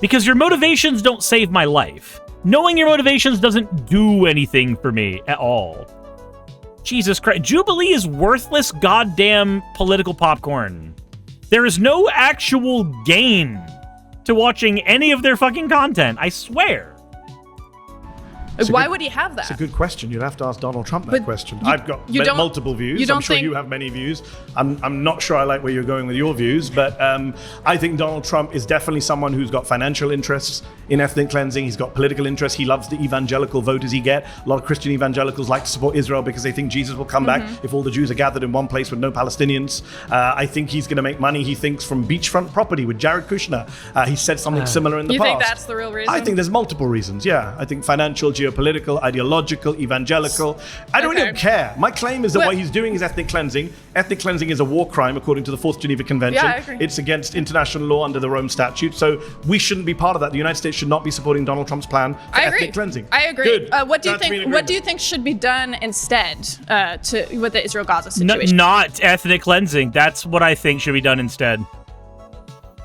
Because your motivations don't save my life. Knowing your motivations doesn't do anything for me at all. Jesus Christ. Jubilee is worthless goddamn political popcorn. There is no actual gain to watching any of their fucking content, I swear. Why would he have that? It's a good question. You'd have to ask Donald Trump that question. I've got multiple views. I'm sure you have many views. I'm not sure I like where you're going with your views, but I think Donald Trump is definitely someone who's got financial interests in ethnic cleansing. He's got political interests. He loves the evangelical voters he get. A lot of Christian evangelicals like to support Israel because they think Jesus will come back if all the Jews are gathered in one place with no Palestinians. I think he's going to make money, he thinks, from beachfront property with Jared Kushner. He said something similar in the past. You think that's the real reason? I think there's multiple reasons, yeah. I think financial, geopolitical, ideological, evangelical. I don't even care. My claim is that what he's doing is ethnic cleansing. Ethnic cleansing is a war crime according to the Fourth Geneva Convention. Yeah, I agree. It's against international law under the Rome Statute. So we shouldn't be part of that. The United States should not be supporting Donald Trump's plan for ethnic cleansing. I agree. Good. What do you think? What do you think should be done instead with the Israel-Gaza situation? Not ethnic cleansing. That's what I think should be done instead.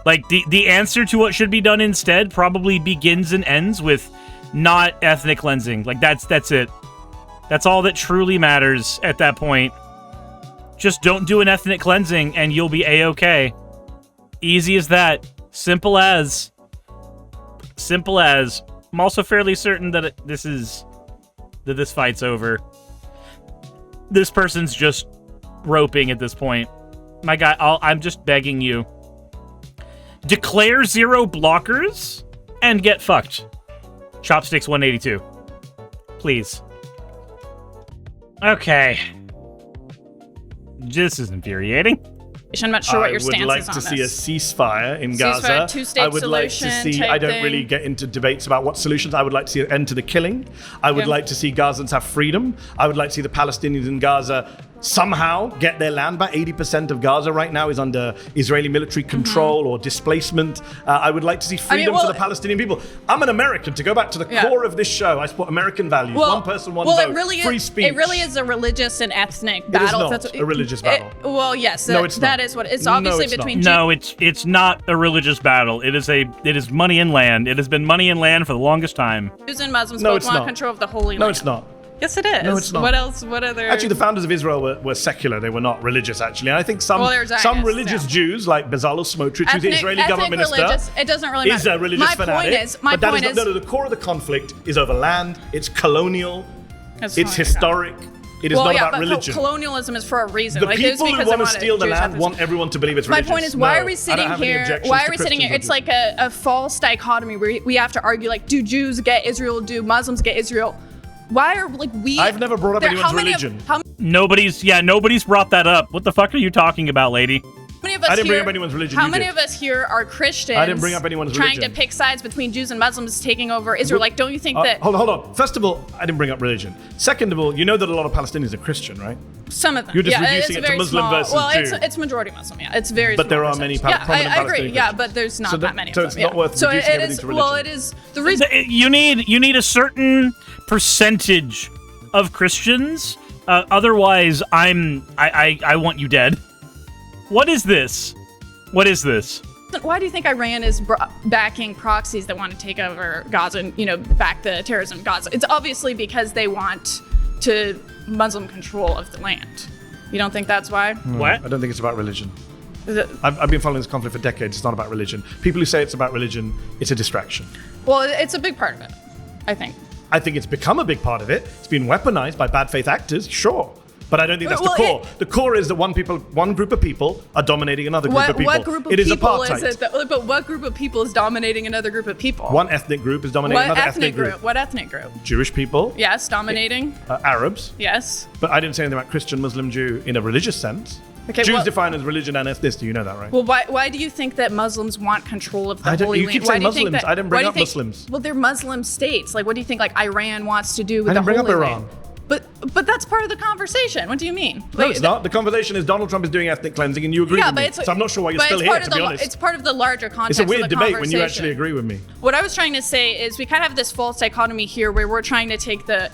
Like the answer to what should be done instead probably begins and ends with not ethnic cleansing. Like that's it. That's all that truly matters at that point. Just don't do an ethnic cleansing and you'll be A-okay. Easy as that. Simple as. Simple as. I'm also fairly certain that this fight's over. This person's just roping at this point. My guy, I'm just begging you. Declare 0 blockers and get fucked. Chopsticks 182. Please. Okay. This is infuriating. I'm not sure what your stance is on this. this. I would like to see a ceasefire in Gaza. Two-state I would like to see. I don't really get into debates about what solutions. I would like to see an end to the killing. I would like to see Gazans have freedom. I would like to see the Palestinians in Gaza somehow get their land back. 80% of Gaza right now is under Israeli military control or displacement. I would like to see freedom for the Palestinian people. I'm an American. To go back to the core of this show, I support American values. One person, one vote. Free speech. It really is a religious and ethnic battle. It is not a religious battle. Well, yes. No, it's not. That is what it's obviously between. No, it's not a religious battle. It is money and land. It has been money and land for the longest time. Jews and Muslims both want control of the Holy Land. No, it's not. Yes, it is. No, it's not. What else? What other? Actually, the founders of Israel were secular. They were not religious, actually. And I think some religious Jews, like Bezalel Smotrich, who's the Israeli government minister, it doesn't really matter. is a religious fanatic. My point is, the core of the conflict is over land. It's colonial. It's historic. It is not about religion. Colonialism is for a reason. The people who want to steal the land want everyone to believe it's religious. My point is, why are we sitting here? Why are we sitting here? It's like a false dichotomy where we have to argue, like, do Jews get Israel? Do Muslims get Israel? Why are we? I've never brought up anyone's religion. Nobody's brought that up. What the fuck are you talking about, lady? I didn't bring up anyone's religion. How many of us here are Christians? I didn't bring up anyone's religion. Trying to pick sides between Jews and Muslims taking over Israel. Like, don't you think that? Hold on. First of all, I didn't bring up religion. Second of all, you know that a lot of Palestinians are Christian, right? Some of them. You're just reducing it to Muslim versus Jew. Well, it's majority Muslim. Yeah, it's very. But there are many prominent Palestinians. I agree. Yeah, but there's not that many. So it's not worth reducing everything to religion. Well, it is the reason. You need a certain percentage of Christians. Otherwise, I want you dead. What is this? What is this? Why do you think Iran is backing proxies that want to take over Gaza and, back the terrorism in Gaza? It's obviously because they want to Muslim control of the land. You don't think that's why? What? I don't think it's about religion. I've been following this conflict for decades. It's not about religion. People who say it's about religion, it's a distraction. Well, it's a big part of it, I think. I think it's become a big part of it. It's been weaponized by bad faith actors, sure. But I don't think that's the core. The core is that one group of people are dominating another group of people. What group of it is people apartheid. is it? But what group of people is dominating another group of people? One ethnic group is dominating another ethnic group. What ethnic group? Jewish people. Yes, dominating. Arabs. Yes. But I didn't say anything about Christian, Muslim, Jew in a religious sense. Okay, Jews defined as religion and ethnicity. You know that, right? Well, why do you think that Muslims want control of the Holy Land? You keep saying Muslims. I didn't bring up Muslims. Well, they're Muslim states. Like, what do you think? Like, Iran wants to do with I the didn't bring Holy up Land? Iran. But that's part of the conversation. What do you mean? No, it's not. The conversation is Donald Trump is doing ethnic cleansing, and you agree with me. So I'm not sure why you're still here, to be honest. It's part of the larger context. It's a weird of the debate when you actually agree with me. What I was trying to say is we kind of have this false dichotomy here, where we're trying to take the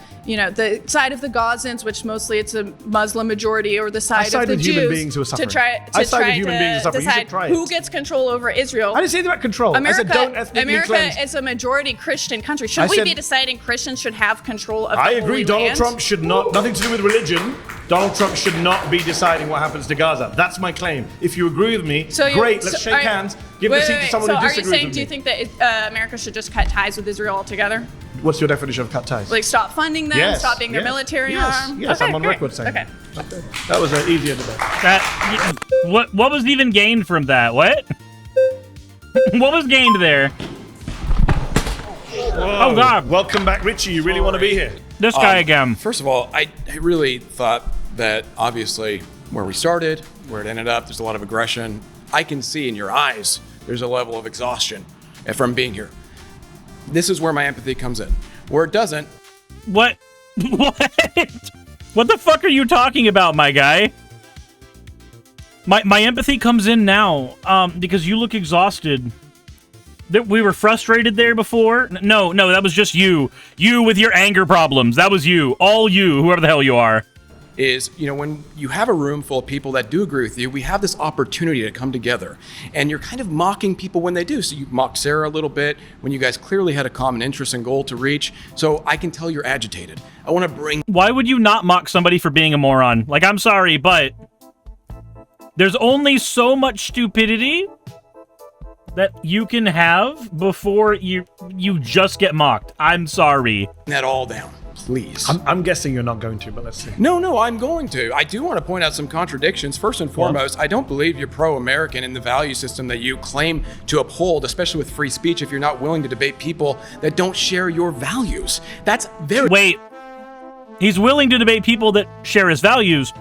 side of the Gazans, which mostly it's a Muslim majority, or the side of the Jews, human beings who are suffering. to try to decide who gets control over Israel. I didn't say anything about control. I said don't ethnically cleanse. America is a majority Christian country. Should we be deciding Christians should have control of the Holy Land? I agree. Donald Trump should not, nothing to do with religion. Donald Trump should not be deciding what happens to Gaza. That's my claim. If you agree with me, great. Let's shake hands. Give the seat to someone who disagrees with me. Do you think that America should just cut ties with Israel altogether? What's your definition of cut ties? Like stop funding them, Yes, stop being their yes, military yes, arm. yes, Okay, I'm on great. record saying Okay. that was an easier debate. What was even gained from that? What? What was gained there? Whoa. Oh God! Welcome back, Richie. You really want to be here? This guy again. First of all, I really thought that obviously where we started, where it ended up, there's a lot of aggression. I can see in your eyes there's a level of exhaustion from being here. This is where my empathy comes in. Where it doesn't. What? What the fuck are you talking about, my guy? My empathy comes in now, because you look exhausted. That we were frustrated there before. No, that was just you. You with your anger problems. That was you. All you, whoever the hell you are. Is, when you have a room full of people that do agree with you, we have this opportunity to come together. And you're kind of mocking people when they do. So you mocked Sarah a little bit when you guys clearly had a common interest and goal to reach. So I can tell you're agitated. I want to bring... Why would you not mock somebody for being a moron? Like, I'm sorry, but there's only so much stupidity that you can have before you just get mocked. I'm sorry. That all down, please. I'm guessing you're not going to, but let's see. No, I'm going to. I do want to point out some contradictions. First and foremost, I don't believe you're pro-American in the value system that you claim to uphold, especially with free speech, if you're not willing to debate people that don't share your values. That's very... Wait. He's willing to debate people that share his values.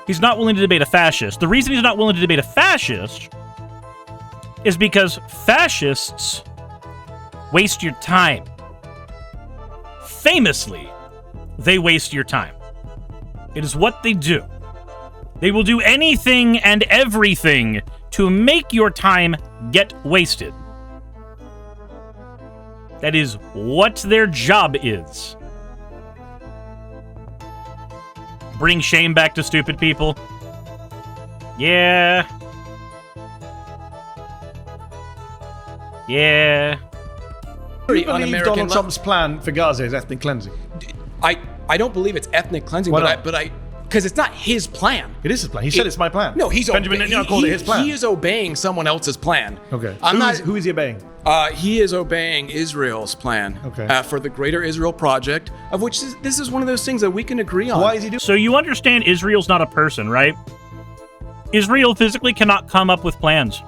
He's not willing to debate a fascist. The reason he's not willing to debate a fascist is because fascists waste your time. Famously, they waste your time. It is what they do. They will do anything and everything to make your time get wasted. That is what their job is. Bring shame back to stupid people. Yeah. Yeah. Do you believe Donald Trump's plan for Gaza is ethnic cleansing? I don't believe it's ethnic cleansing, because it's not his plan. It is his plan. He said it's my plan. No, Benjamin Netanyahu called it his plan. He is obeying someone else's plan. Okay. Who is he obeying? He is obeying Israel's plan. Okay. For the Greater Israel Project, of which this is one of those things that we can agree on. Why is he doing? So you understand Israel's not a person, right? Israel physically cannot come up with plans.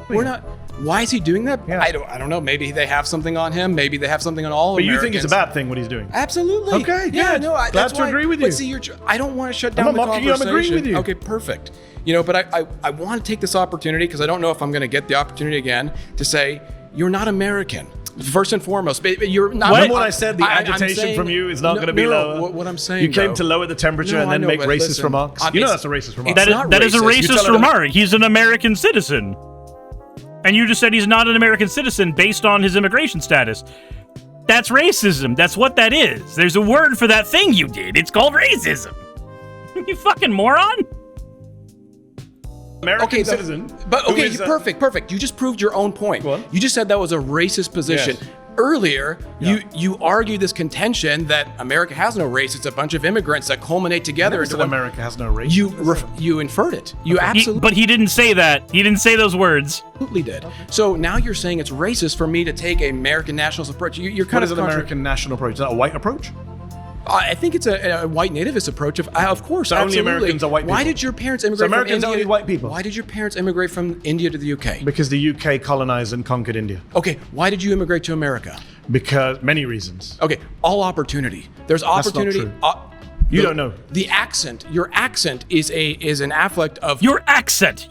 We're not. Why is he doing that? Yeah. I don't know. Maybe they have something on him. Maybe they have something on all But Americans. you think it's a bad thing what he's doing? Absolutely. Okay, Yeah, good. no, Glad that's to why, agree with you. But see, I don't want to shut down I'm the not mocking you, I'm conversation. agreeing with you. Okay, perfect. But I want to take this opportunity, because I don't know if I'm going to get the opportunity again, to say, you're not American. First and foremost, but you're not. Remember when I said the agitation from you is not going to be lower? What I'm saying, you came to lower the temperature and then make racist remarks. You know that's a racist remark. That is a racist remark. He's an American citizen. And you just said he's not an American citizen based on his immigration status. That's racism. That's what that is. There's a word for that thing you did. It's called racism. You fucking moron. American citizen. But okay, perfect. You just proved your own point. You just said that was a racist position. Yes. Earlier, you argued this contention that America has no race. It's a bunch of immigrants that culminate together into one. America has no race. You inferred it. You absolutely. But he didn't say that. He didn't say those words. Absolutely did. So now you're saying it's racist for me to take an American nationalist approach. You're kind What of is an American national approach? Is that a white approach? I think it's a white nativist approach. Of course, so absolutely. only Americans are white people. Why did your parents immigrate? So Americans from are India? only white people. Why did your parents immigrate from India to the UK? Because the UK colonized and conquered India. Okay, why did you immigrate to America? Because many reasons. Okay, all opportunity. There's opportunity. That's not true. You don't know. The accent. Your accent is an afflict of your accent.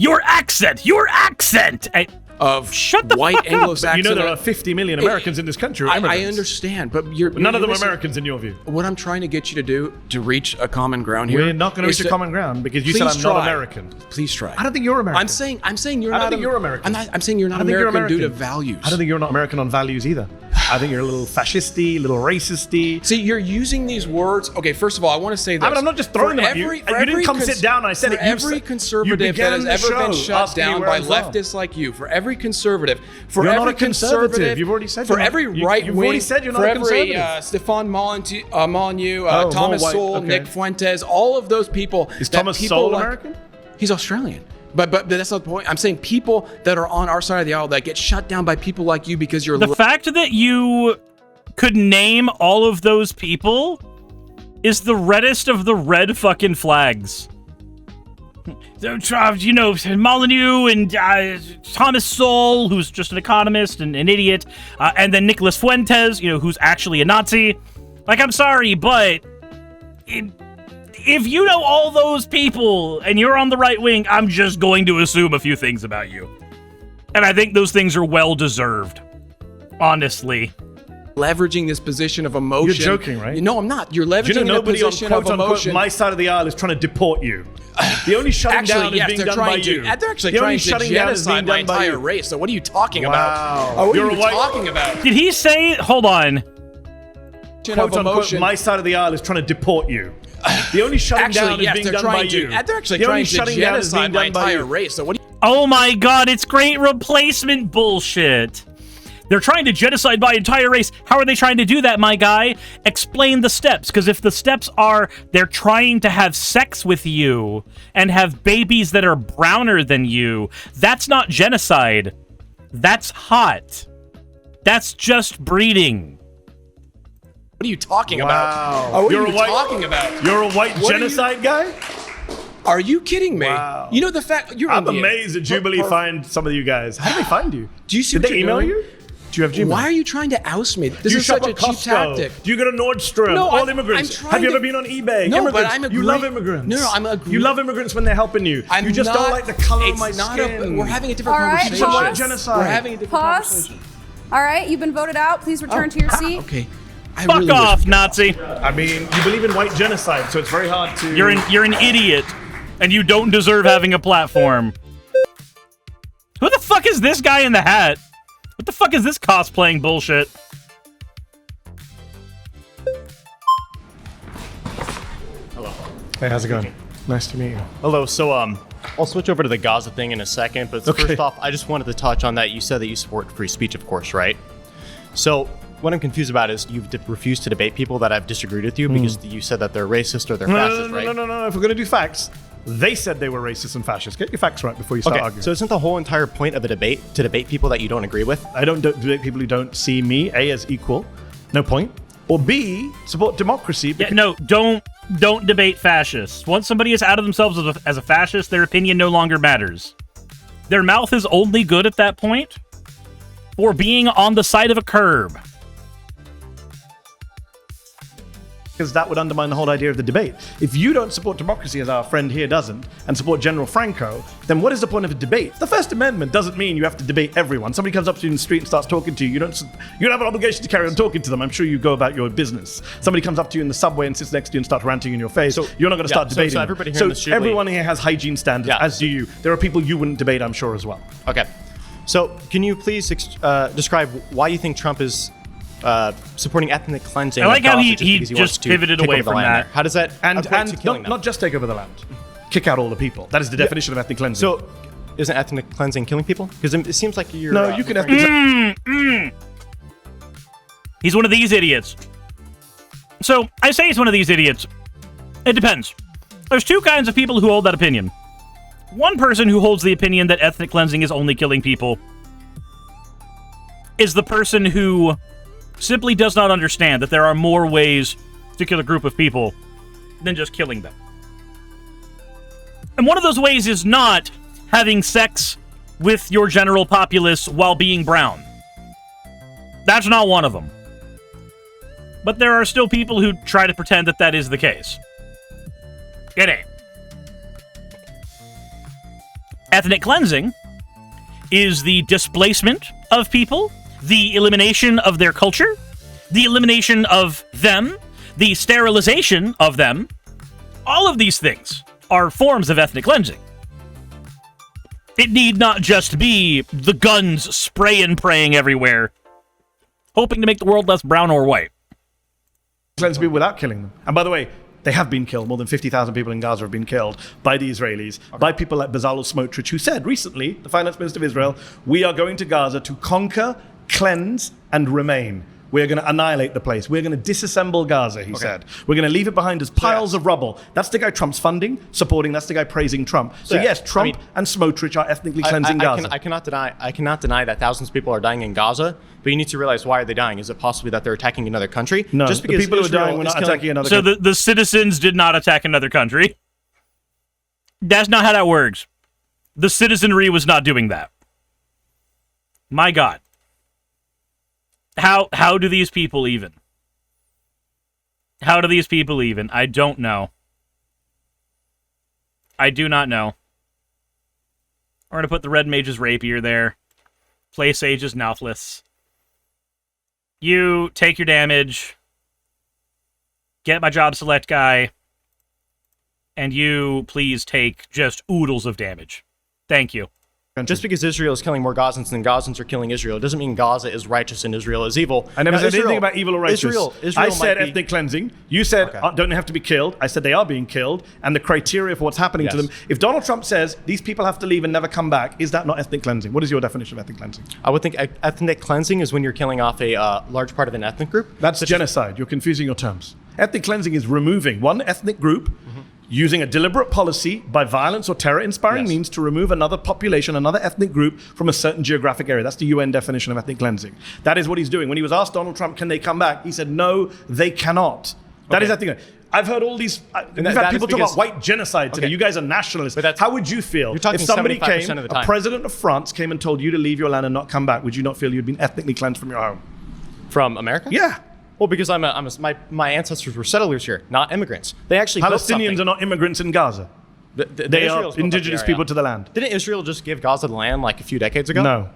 Of shut the white fuck Anglo-Saxon. Up. You know there are 50 million Americans in this country. I understand, but none of them are Americans in your view. What I'm trying to get you to do to reach a common ground here. We're not going to reach a common ground because you said I'm not American. Please try. I don't think you're American. I'm saying you're not. I don't think you're American. I'm saying you're not American due to values. I don't think you're not American on values either. I think you're a little fascisty, a little racisty. See, you're using these words. Okay, first of all, I want to say this. I'm not just throwing them at you. You didn't come sit down and I said it. Every conservative that has ever been shut down by leftists like you, for every conservative, for every conservative, you've already said for every right wing, you've already said you're not for a every conservative. Stefan Molyneux, Thomas Sowell, Nick Fuentes, all of those people. Is Thomas Sowell American? He's Australian. But that's not the point. I'm saying people that are on our side of the aisle that get shut down by people like you because you're the fact that you could name all of those people is the reddest of the red fucking flags. You know, Molyneux and Thomas Sowell, who's just an economist and an idiot, and then Nicholas Fuentes, you know, who's actually a Nazi. Like, I'm sorry, but if you know all those people and you're on the right wing, I'm just going to assume a few things about you. And I think those things are well-deserved, honestly. Leveraging this position of emotion. You're joking, right? No, I'm not. You're leveraging you know, a position on, of emotion. My side of the aisle is trying to deport you. The only shutting down is being done by you. They're actually trying to genocide my entire race. So what are you talking about? Oh, what are you talking about? Did he say? Hold on. Quote unquote, my side of the aisle is trying to deport you. The only shutting down is being done by you. They're actually trying to genocide my entire race. So what? Oh my God! It's great replacement bullshit. They're trying to genocide my entire race. How are they trying to do that, my guy? Explain the steps, because if the steps are they're trying to have sex with you and have babies that are browner than you, that's not genocide. That's hot. That's just breeding. What are you talking about? Oh, what are you talking about? You're a white genocide guy? Are you kidding me? Wow. You know the fact I'm amazed that Jubilee find some of you guys. How did they find you? Do you see Did they email you? Do you have Gmail? Why are you trying to oust me? This is such a cheap tactic. Do you go to Nordstrom? No, all immigrants. Have you ever been on eBay? No, immigrants. but I'm You love immigrants. No, I'm agreeing. You love immigrants when they're helping you. You just don't like the color of my skin. We're having a different conversation. All right, genocide. We're having a different conversation. All right, you've been voted out. Please return to your seat. Okay. Fuck off, Nazi. I mean, you believe in white genocide, so it's very hard to... You're an idiot, and you don't deserve having a platform. Who the fuck is this guy in the hat? What the fuck is this cosplaying bullshit? Hello. Hey, how's it going? Nice to meet you. Hello. So, I'll switch over to the Gaza thing in a second, but first off, I just wanted to touch on that. You said that you support free speech, of course, right? So, what I'm confused about is you've refused to debate people that I've disagreed with you because you said that they're racist or they're fascist, right? No. If we're going to do facts, they said they were racist and fascist. Get your facts right before you start arguing. So isn't the whole entire point of a debate to debate people that you don't agree with? I don't debate people who don't see me, A, as equal. No point. Or B, support democracy. Yeah, no, don't debate fascists. Once somebody is out of themselves as a fascist, their opinion no longer matters. Their mouth is only good at that point for being on the side of a curb. Because that would undermine the whole idea of the debate. If you don't support democracy, as our friend here doesn't, and support General Franco, then what is the point of a debate? The First Amendment doesn't mean you have to debate everyone. Somebody comes up to you in the street and starts talking to you. You don't have an obligation to carry on talking to them. I'm sure you go about your business. Somebody comes up to you in the subway and sits next to you and starts ranting in your face. So you're not going to start debating. So everybody here in the everyone here has hygiene standards, as do you. There are people you wouldn't debate, I'm sure, as well. Okay. So can you please describe why you think Trump is supporting ethnic cleansing? I like how he just pivoted away from that. How does that not just take over the land, kick out all the people. That is the definition of ethnic cleansing. So isn't ethnic cleansing killing people? Because it seems like you're... No, you can... He's one of these idiots. So I say he's one of these idiots. It depends. There's two kinds of people who hold that opinion. One person who holds the opinion that ethnic cleansing is only killing people is the person who simply does not understand that there are more ways to kill a group of people than just killing them. And one of those ways is not having sex with your general populace while being brown. That's not one of them. But there are still people who try to pretend that that is the case. It ain't. Ethnic cleansing is the displacement of people, the elimination of their culture, the elimination of them, the sterilization of them. All of these things are forms of ethnic cleansing. It need not just be the guns spray and praying everywhere, hoping to make the world less brown or white. Cleanse people without killing them. And by the way, they have been killed. More than 50,000 people in Gaza have been killed by the Israelis, by people like Bezalel Smotrich, who said recently, the finance minister of Israel, we are going to Gaza to conquer, cleanse, and remain. we're going to annihilate the place. We're going to disassemble Gaza, he said. We're going to leave it behind as piles of rubble. That's the guy Trump's funding, supporting. That's the guy praising Trump. So yes, Trump and Smotrich are ethnically cleansing Gaza. I cannot deny that thousands of people are dying in Gaza, but you need to realize, why are they dying? Is it possibly that they're attacking another country? No, just because the people Israel who are dying were not attacking another country. So the citizens did not attack another country. That's not how that works. The citizenry was not doing that. My God. How do these people even? How do these people even? I don't know. I do not know. We're going to put the Red Mage's Rapier there. Play Sage's Nouthless. You take your damage. Get my job select guy. And you please take just oodles of damage. Thank you. Just because Israel is killing more Gazans than Gazans are killing Israel doesn't mean Gaza is righteous and Israel is evil. I never said anything about evil or righteous. Israel I said ethnic cleansing. You said don't have to be killed. I said they are being killed, and the criteria for what's happening to them. If Donald Trump says these people have to leave and never come back, is that not ethnic cleansing? What is your definition of ethnic cleansing? I would think ethnic cleansing is when you're killing off a large part of an ethnic group. That's genocide. You're confusing your terms. Ethnic cleansing is removing one ethnic group using a deliberate policy by violence or terror-inspiring means to remove another population, another ethnic group from a certain geographic area. That's the UN definition of ethnic cleansing. That is what he's doing. When he was asked Donald Trump, can they come back? He said, no, they cannot. That is ethnic cleansing. I've heard all these. We've had people talk about white genocide today. You guys are nationalists. How would you feel if somebody came, a president of France came and told you to leave your land and not come back? Would you not feel you'd been ethnically cleansed from your home? From America? Yeah. Well, because my ancestors were settlers here, not immigrants. They actually Palestinians are not immigrants in Gaza. They are indigenous people to the land. Didn't Israel just give Gaza the land like a few decades ago? No.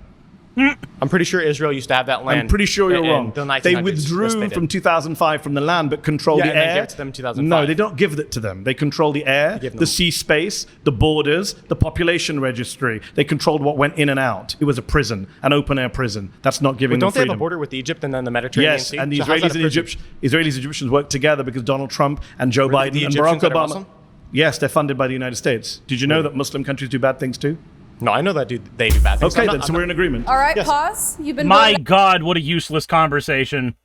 I'm pretty sure Israel used to have that land. I'm pretty sure you're wrong. They withdrew yes, from 2005 from the land, but control the air. They gave it to them in 2005. No, they don't give it to them. They control the air, the sea space, the borders, the population registry. They controlled what went in and out. It was a prison, an open air prison. That's not giving them freedom. Don't they have a border with Egypt and then the Mediterranean Sea? Yes, and the Israelis and Egyptians work together because Donald Trump and Joe Biden and Barack Obama. Yes, they're funded by the United States. Did you know that Muslim countries do bad things too? No, I know that they do bad things. Okay, then, so we're in agreement. All right, pause. You've been. My God, what a useless conversation.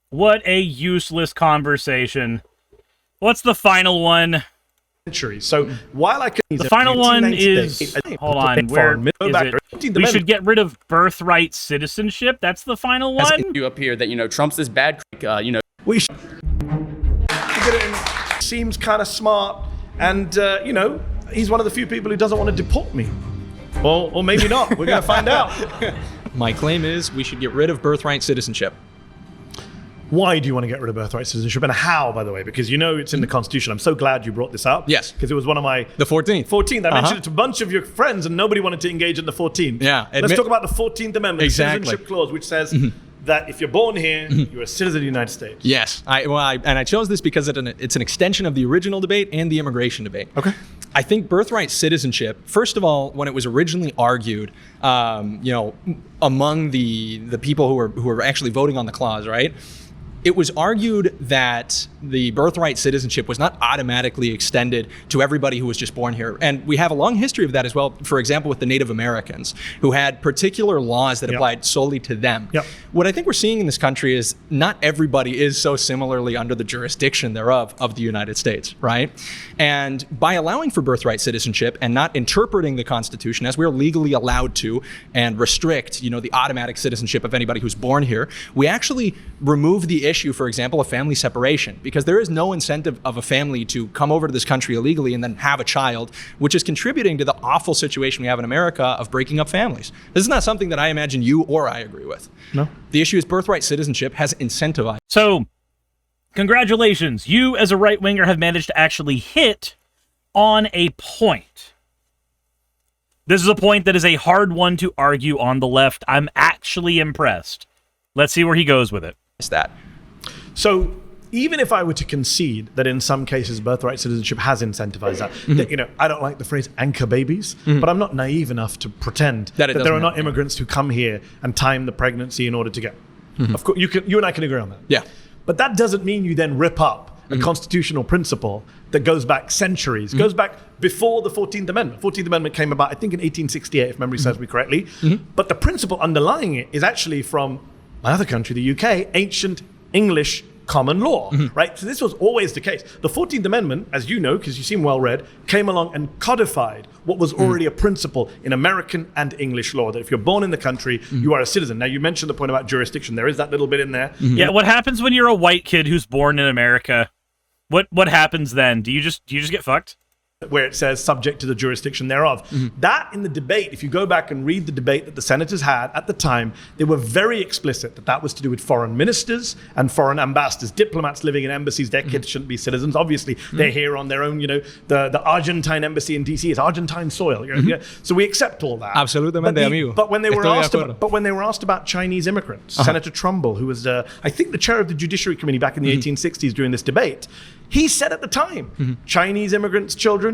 What a useless conversation. What's the final one? So while I can, the final one is. Hold on, where is it? We should get rid of birthright citizenship. That's the final one. You up here that Trump's this bad. We should. Seems kind of smart, and he's one of the few people who doesn't want to deport me. Or maybe not. We're going to find out. My claim is we should get rid of birthright citizenship. Why do you want to get rid of birthright citizenship, and how, by the way? Because it's in the Constitution. I'm so glad you brought this up. Yes. Because it was one of my... The 14th. 14th. I mentioned it to a bunch of your friends, and nobody wanted to engage in the 14th. Yeah. Let's talk about the 14th Amendment, the Citizenship Clause, which says... that if you're born here, you're a citizen of the United States. Yes. I chose this because it's an extension of the original debate and the immigration debate. Okay. I think birthright citizenship, first of all, when it was originally argued, among the people who were actually voting on the clause, right? It was argued that the birthright citizenship was not automatically extended to everybody who was just born here. And we have a long history of that as well, for example, with the Native Americans, who had particular laws that applied solely to them. What I think we're seeing in this country is not everybody is so similarly under the jurisdiction thereof of the United States, right? And by allowing for birthright citizenship and not interpreting the Constitution as we're legally allowed to and restrict, the automatic citizenship of anybody who's born here, we actually remove the issue, for example, of family separation, because there is no incentive of a family to come over to this country illegally and then have a child, which is contributing to the awful situation we have in America of breaking up families. This is not something that I imagine you or I agree with. No. The issue is birthright citizenship has incentivized. So, congratulations. You, as a right-winger, have managed to actually hit on a point. This is a point that is a hard one to argue on the left. I'm actually impressed. Let's see where he goes with it. So even if I were to concede that in some cases birthright citizenship has incentivized that, I don't like the phrase anchor babies, but I'm not naive enough to pretend that there are not immigrants who come here and time the pregnancy in order to get. Of course, you and I can agree on that. Yeah. But that doesn't mean you then rip up a constitutional principle that goes back centuries, goes back before the 14th Amendment. 14th Amendment came about, I think, in 1868, if memory serves me correctly. But the principle underlying it is actually from My other country, the UK, ancient English common law, right? So this was always the case. The 14th Amendment, as you know, because you seem well read, came along and codified what was already a principle in American and English law, that if you're born in the country, you are a citizen. Now, you mentioned the point about jurisdiction. There is that little bit in there. Yeah, what happens when you're a white kid who's born in America? What happens then? Do you just get fucked? Where it says subject to the jurisdiction thereof. That in the debate, if you go back and read the debate that the senators had at the time, they were very explicit that that was to do with foreign ministers and foreign ambassadors, diplomats living in embassies. Their kids shouldn't be citizens. Obviously, they're here on their own. You know, the Argentine embassy in DC is Argentine soil. Yeah. So we accept all that. Absolutamente, amigo. But when they were asked about Chinese immigrants, Senator Trumbull, who was I think the chair of the Judiciary Committee back in the 1860s during this debate, he said at the time, Chinese immigrants' children,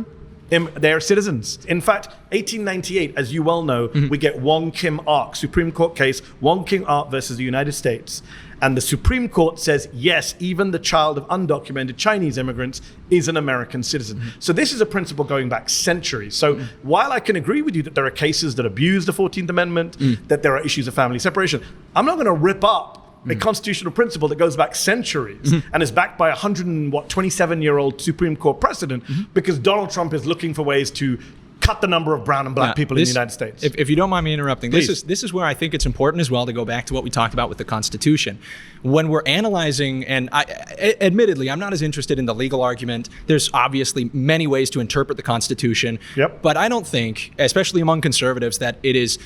they're citizens. In fact, 1898, as you well know, we get Wong Kim Ark, Supreme Court case, Wong Kim Ark versus the United States. And the Supreme Court says, yes, even the child of undocumented Chinese immigrants is an American citizen. So this is a principle going back centuries. So while I can agree with you that there are cases that abuse the 14th Amendment, that there are issues of family separation, I'm not going to rip up a constitutional principle that goes back centuries and is backed by 27-year-old Supreme Court precedent because Donald Trump is looking for ways to cut the number of brown and black people in the United States. If you don't mind me interrupting, Please. this is where I think it's important as well to go back to what we talked about with the Constitution. When we're analyzing, and admittedly, I'm not as interested in the legal argument. There's obviously many ways to interpret the Constitution, but I don't think, especially among conservatives, that it is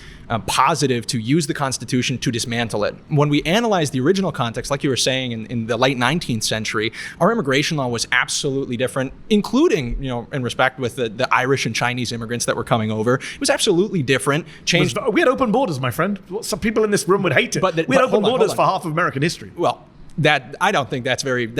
positive to use the Constitution to dismantle it. When we analyze the original context, like you were saying, in the late 19th century, our immigration law was absolutely different, including, in respect with the Irish and Chinese immigrants that were coming over. It was absolutely different. We had open borders, my friend. Some people in this room would hate it. We had open borders for half of American history. Well, I don't think that's very true.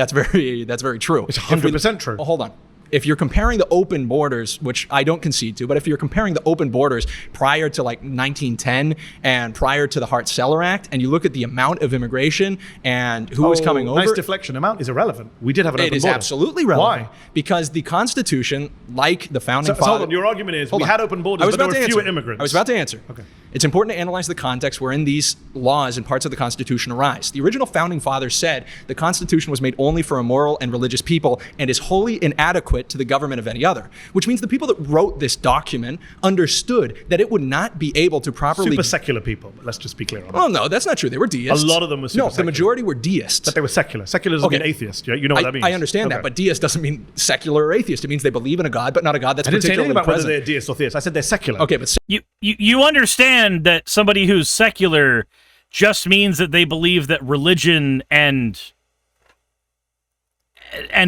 It's 100% true. Hold on. If you're comparing the open borders, which I don't concede to, but if you're comparing the open borders prior to like 1910 and prior to the Hart-Celler Act, and you look at the amount of immigration and who was coming over. Nice deflection. Amount is irrelevant. We did have an open border. It is absolutely relevant. Why? Because the Constitution, like the founding fathers. Hold on. Your argument is we had open borders, but there were fewer immigrants. I was about to answer. Okay. It's important to analyze the context wherein these laws and parts of the Constitution arise. The original founding fathers said the Constitution was made only for a moral and religious people and is wholly inadequate to the government of any other, which means the people that wrote this document understood that it would not be able to properly... Super secular people, but let's just be clear on that. Oh, no, that's not true. They were deists. A lot of them were super No, secular. the majority were deists. But they were secular. Secular doesn't mean atheist. You know what that means. I understand that, but deist doesn't mean secular or atheist. It means they believe in a God, but not a God that's particularly present. I didn't say anything about whether they're deist or theist. I said they're secular. Okay, but... You understand that somebody who's secular just means that they believe that religion and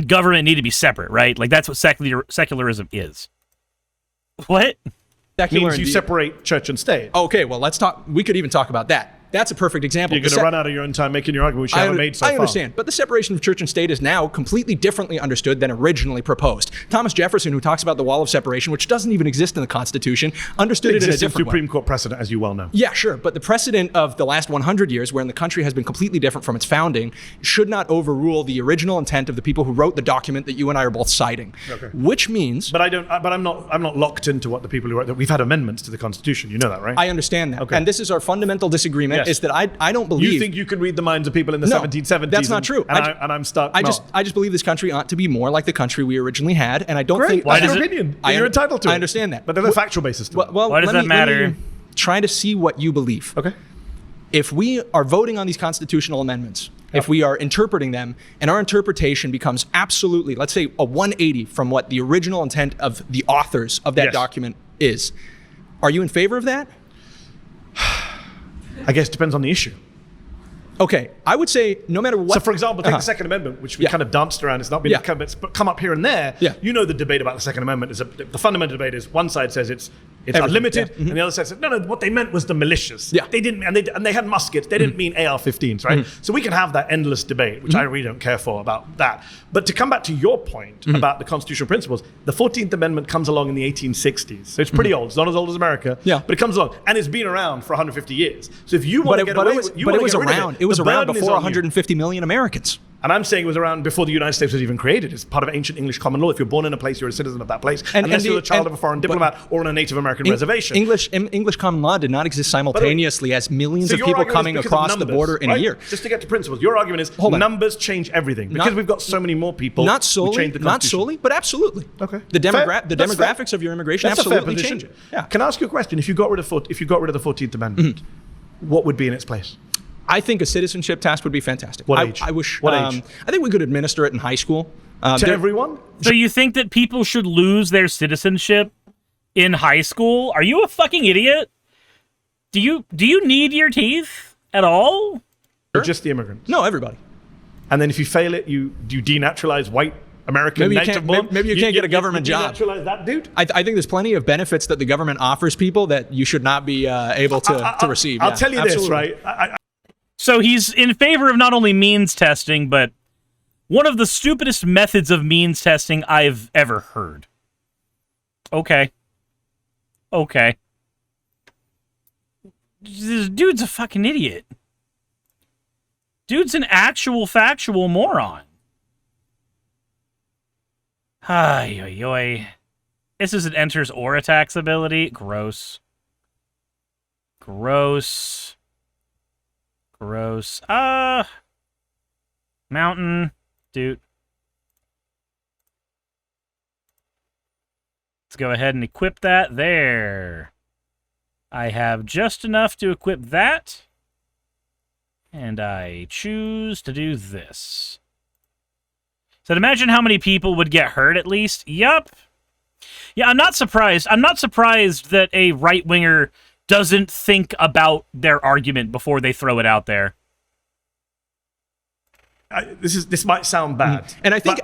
government need to be separate, right? Like that's what secularism is. What? That means you separate church and state. Okay, well, let's talk. We could even talk about that. That's a perfect example. You're going to run out of your own time making your argument, which you haven't made so far. I understand, but the separation of church and state is now completely differently understood than originally proposed. Thomas Jefferson, who talks about the wall of separation, which doesn't even exist in the Constitution, understood it in a different way. Supreme Court precedent, as you well know. Yeah, sure, but the precedent of the last 100 years, wherein the country has been completely different from its founding, should not overrule the original intent of the people who wrote the document that you and I are both citing. Okay. Which means, but I'm not locked into what the people who wrote that. We've had amendments to the Constitution. You know that, right? I understand that, and this is our fundamental disagreement: is that I don't believe. You think you can read the minds of people in the 1770s? That's not true. And I'm stuck. I just believe this country ought to be more like the country we originally had, and I don't think. Why does your opinion? You're entitled to it. I understand that, but there's a factual basis to it. Well, why does that matter? Try to see what you believe. Okay. If we are voting on these constitutional amendments, if we are interpreting them, and our interpretation becomes absolutely, let's say, a 180 from what the original intent of the authors of that document is, are you in favor of that? I guess it depends on the issue. Okay, I would say no matter what. So, for example, take the Second Amendment, which we kind of danced around. It's not been come up here and there. Yeah. You know the debate about the Second Amendment is the fundamental debate is one side says it's unlimited, and the other side says no. What they meant was the militias. Yeah. They didn't, and they had muskets. They didn't mean AR-15s, right? So we can have that endless debate, which I really don't care for about that. But to come back to your point about the constitutional principles, the 14th Amendment comes along in the 1860s, so it's pretty old. It's not as old as America, but it comes along, and it's been around for 150 years. So if you want to get away with it, it was around before 150 million Americans. And I'm saying it was around before the United States was even created. It's part of ancient English common law. If you're born in a place, you're a citizen of that place, unless you're the child of a foreign diplomat or on a Native American reservation. English common law did not exist simultaneously as millions of people coming across the border in a year. Just to get to principles, your argument is numbers change everything. Because we've got so many more people, not solely, we change the Constitution. Not solely, but absolutely. Okay. The demographics of your immigration absolutely change it. Yeah. Can I ask you a question? If you got rid of the 14th Amendment, what would be in its place? I think a citizenship test would be fantastic. What age? I wish. What age? I think we could administer it in high school. To everyone? So you think that people should lose their citizenship in high school? Are you a fucking idiot? Do you need your teeth at all? Or just the immigrants? No, everybody. And then if you fail it, do you denaturalize white American native born? Maybe you can't get a government job. Denaturalize that dude? I think there's plenty of benefits that the government offers people that you should not be able to receive. I'll tell you this, right? So he's in favor of not only means testing, but one of the stupidest methods of means testing I've ever heard. Okay. This dude's a fucking idiot. Dude's an actual factual moron. Ay. This is an enters or attacks ability. Gross. Mountain, dude. Let's go ahead and equip that there. I have just enough to equip that. And I choose to do this. So imagine how many people would get hurt at least. Yup. Yeah, I'm not surprised. I'm not surprised that a right-winger doesn't think about their argument before they throw it out there. This might sound bad, and I think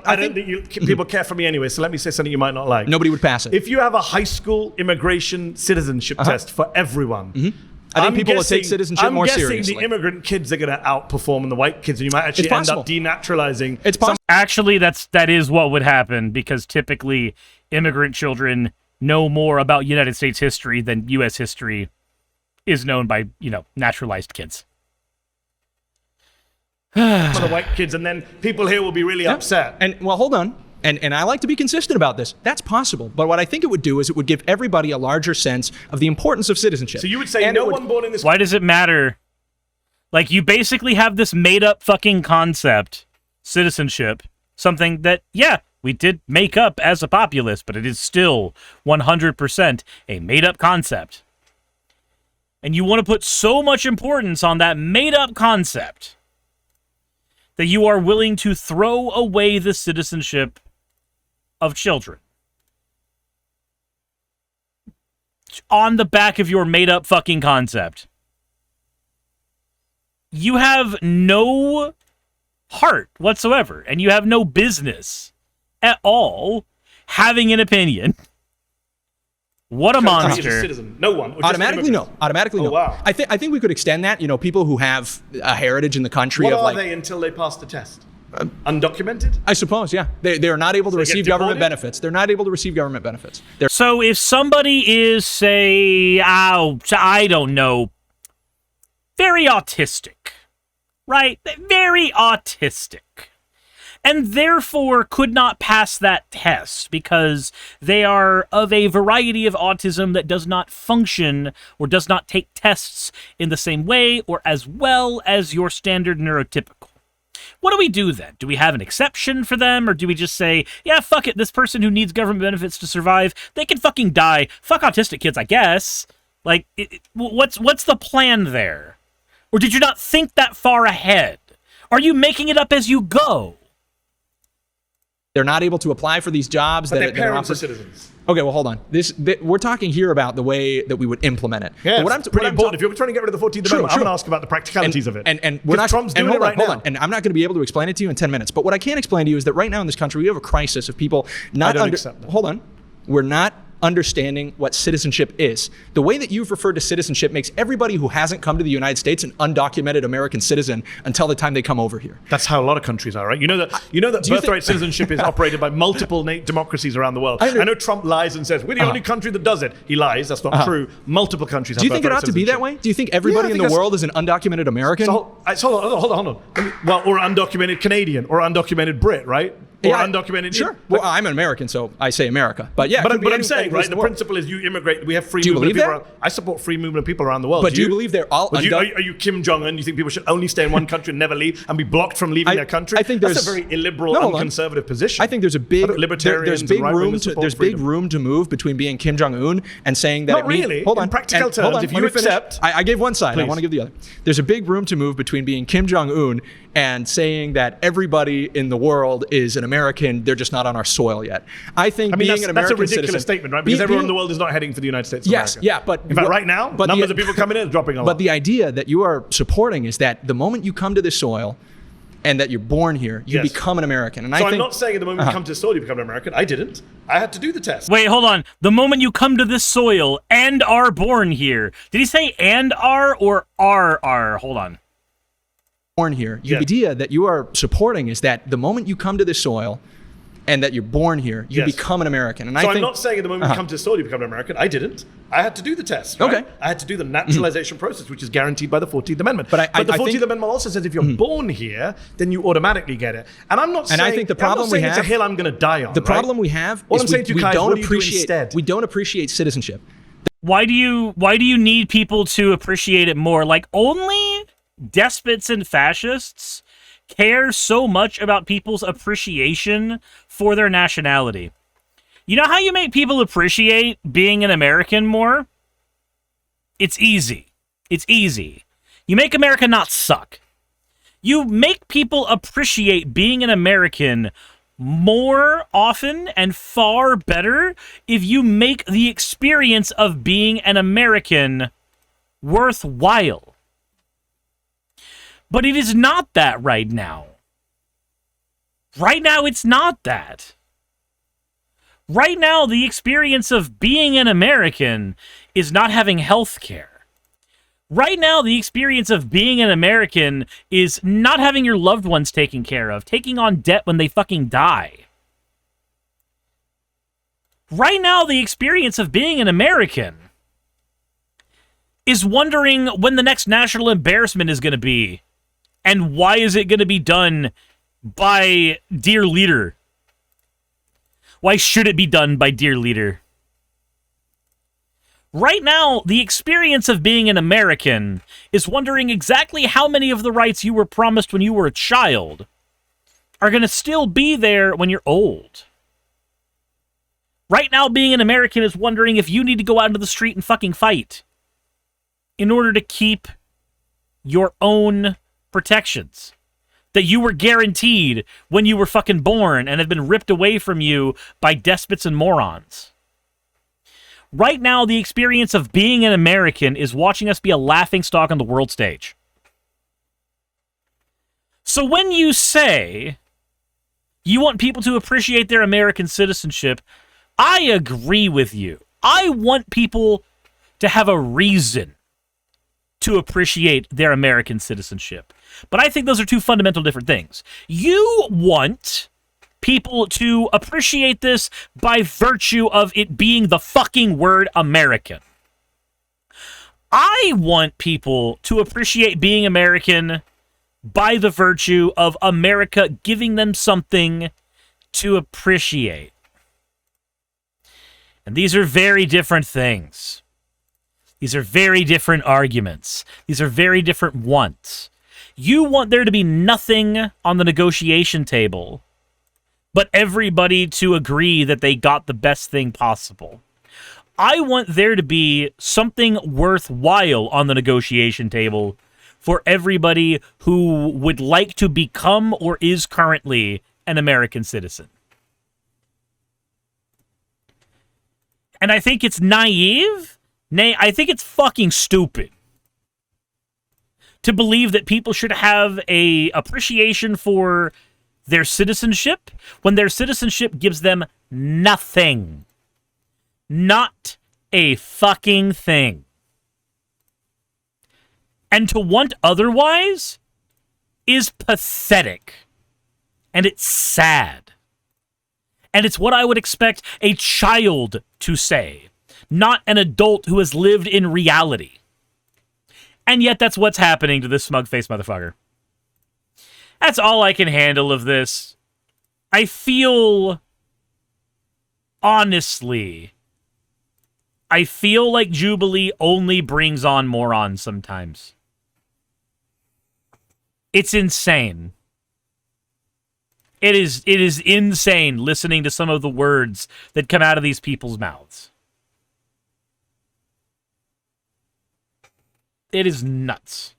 people care for me anyway. So let me say something you might not like. Nobody would pass it. If you have a high school immigration citizenship test for everyone, I think people will take citizenship more seriously. I'm guessing the immigrant kids are going to outperform the white kids, and you might actually end up denaturalizing. It's possible. Actually, that is what would happen, because typically immigrant children know more about United States history than U.S. history is known by, naturalized kids. For the white kids, and then people here will be really upset. And well, hold on. And I like to be consistent about this. That's possible. But what I think it would do is it would give everybody a larger sense of the importance of citizenship. So you would say no one born in this... Why does it matter? Like, you basically have this made-up fucking concept, citizenship, something that, yeah, we did make up as a populace, but it is still 100% a made-up concept. And you want to put so much importance on that made-up concept that you are willing to throw away the citizenship of children on the back of your made-up fucking concept. You have no heart whatsoever, and you have no business at all having an opinion. What a monster. Citizen. No one. Automatically no. Wow. I think we could extend that, people who have a heritage in the country. What of are they until they pass the test? Undocumented? I suppose, yeah. They are not able to receive government benefits. They're not able to receive government benefits. So if somebody is, say, I don't know, very autistic, right? Very autistic. And therefore could not pass that test because they are of a variety of autism that does not function or does not take tests in the same way or as well as your standard neurotypical. What do we do then? Do we have an exception for them, or do we just say, yeah, fuck it, this person who needs government benefits to survive, they can fucking die. Fuck autistic kids, I guess. Like, what's the plan there? Or did you not think that far ahead? Are you making it up as you go? They're not able to apply for these jobs. But their parents are citizens. Okay, well, hold on. We're talking here about the way that we would implement it. Yeah, it's pretty important. If you're trying to get rid of the 14th Amendment, I'm going to ask about the practicalities of it. And we're not Trump's doing it right now. And I'm not going to be able to explain it to you in 10 minutes. But what I can explain to you is that right now in this country, we have a crisis of people not accept that. Hold on. We're not understanding what citizenship is. The way that you've referred to citizenship makes everybody who hasn't come to the United States an undocumented American citizen until the time they come over here. That's how a lot of countries are, right? You know that birthright citizenship is operated by multiple democracies around the world. I know Trump lies and says we're the only country that does it. He lies. That's not true. Multiple countries. Do you think it ought to be that way? Do you think everybody in the world is an undocumented American? So, hold on. Well, or undocumented Canadian, or undocumented Brit, right? Or undocumented. Sure. Well, I'm an American, so I say America. But yeah, but I'm saying, right? The principle is you immigrate. We have free movement of people around. I support free movement of people around the world. But do you believe they're all? Are you Kim Jong-un? You think people should only stay in one country and never leave and be blocked from leaving their country? I think that's a very illiberal and conservative position. I think there's a big libertarian. There's big room to move between being Kim Jong-un and saying that. Not really. Hold on. In practical terms, if you accept, I gave one side. I want to give the other. There's a big room to move between being Kim Jong-un and saying that everybody in the world is an American. They're just not on our soil yet. I think being an American that's a ridiculous citizen, statement, right? Because everyone in the world is not heading for the United States of America. Yes, but in fact, right now, numbers of people coming in is dropping a lot. But the idea that you are supporting is that the moment you come to this soil and that you're born here, you become an American. And I'm not saying at the moment you come to the soil, you become an American. I didn't. I had to do the test. Wait, hold on. The moment you come to this soil and are born here. Did he say and are or are? Hold on. Born here. The idea that you are supporting is that the moment you come to this soil and that you're born here, you become an American. And I'm not saying at the moment you come to the soil, you become an American. I didn't. I had to do the test. Right? Okay. I had to do the naturalization process, which is guaranteed by the 14th Amendment. But the 14th Amendment also says if you're born here, then you automatically get it. And I'm not saying, I think the problem we have, it's a hill I'm going to die on. The problem we have is we don't appreciate citizenship. Why do you need people to appreciate it more? Like, only despots and fascists care so much about people's appreciation for their nationality. You know how you make people appreciate being an American more? It's easy. It's easy. You make America not suck. You make people appreciate being an American more often and far better if you make the experience of being an American worthwhile. But it is not that right now. Right now, it's not that. Right now, the experience of being an American is not having health care. Right now, the experience of being an American is not having your loved ones taken care of, taking on debt when they fucking die. Right now, the experience of being an American is wondering when the next national embarrassment is going to be. And why is it going to be done by Dear Leader? Why should it be done by Dear Leader? Right now, the experience of being an American is wondering exactly how many of the rights you were promised when you were a child are going to still be there when you're old. Right now, being an American is wondering if you need to go out into the street and fucking fight in order to keep your own protections that you were guaranteed when you were fucking born and have been ripped away from you by despots and morons. Right now, the experience of being an American is watching us be a laughingstock on the world stage. So when you say you want people to appreciate their American citizenship, I agree with you. I want people to have a reason to appreciate their American citizenship. But I think those are two fundamental different things. You want people to appreciate this by virtue of it being the fucking word American. I want people to appreciate being American by the virtue of America giving them something to appreciate. And these are very different things. These are very different arguments. These are very different wants. You want there to be nothing on the negotiation table, but everybody to agree that they got the best thing possible. I want there to be something worthwhile on the negotiation table for everybody who would like to become or is currently an American citizen. And I think it's naive. Nay, I think it's fucking stupid to believe that people should have a appreciation for their citizenship when their citizenship gives them nothing. Not a fucking thing. And to want otherwise is pathetic. And it's sad. And it's what I would expect a child to say, not an adult who has lived in reality. And yet that's what's happening to this smug-faced motherfucker. That's all I can handle of this. I feel, honestly, like Jubilee only brings on morons sometimes. It's insane. It is insane listening to some of the words that come out of these people's mouths. It is nuts.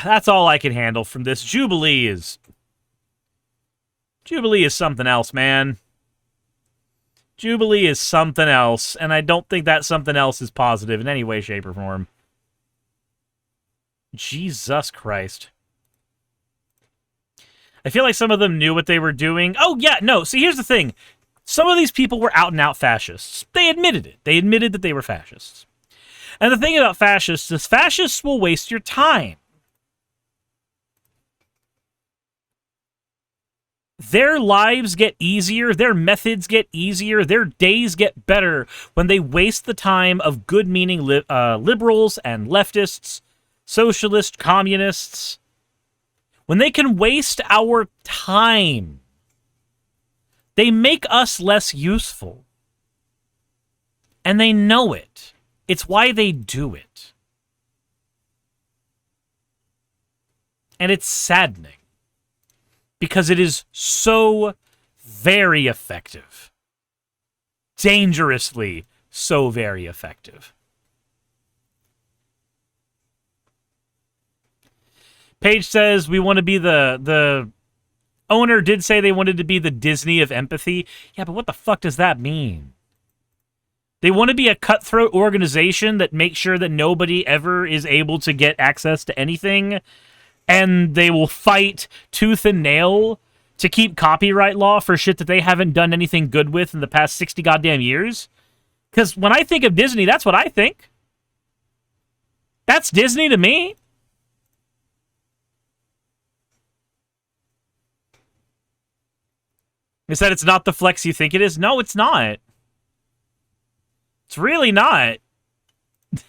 That's all I can handle from this. Jubilee is something else, man. Jubilee is something else, and I don't think that something else is positive in any way, shape, or form. Jesus Christ. I feel like some of them knew what they were doing. Oh, yeah, no. See, here's the thing. Some of these people were out and out fascists. They admitted it. They admitted that they were fascists. And the thing about fascists is fascists will waste your time. Their lives get easier, their methods get easier, their days get better when they waste the time of good-meaning liberals and leftists, socialists, communists. When they can waste our time, they make us less useful. And they know it. It's why they do it. And it's saddening. Because it is so very effective. Dangerously so very effective. Paige says we want to be the owner did say they wanted to be the Disney of empathy. Yeah, but what the fuck does that mean? They want to be a cutthroat organization that makes sure that nobody ever is able to get access to anything, and they will fight tooth and nail to keep copyright law for shit that they haven't done anything good with in the past 60 goddamn years. Because when I think of Disney, that's what I think. That's Disney to me. Is that it's not the flex you think it is? No, it's not. It's really not. It's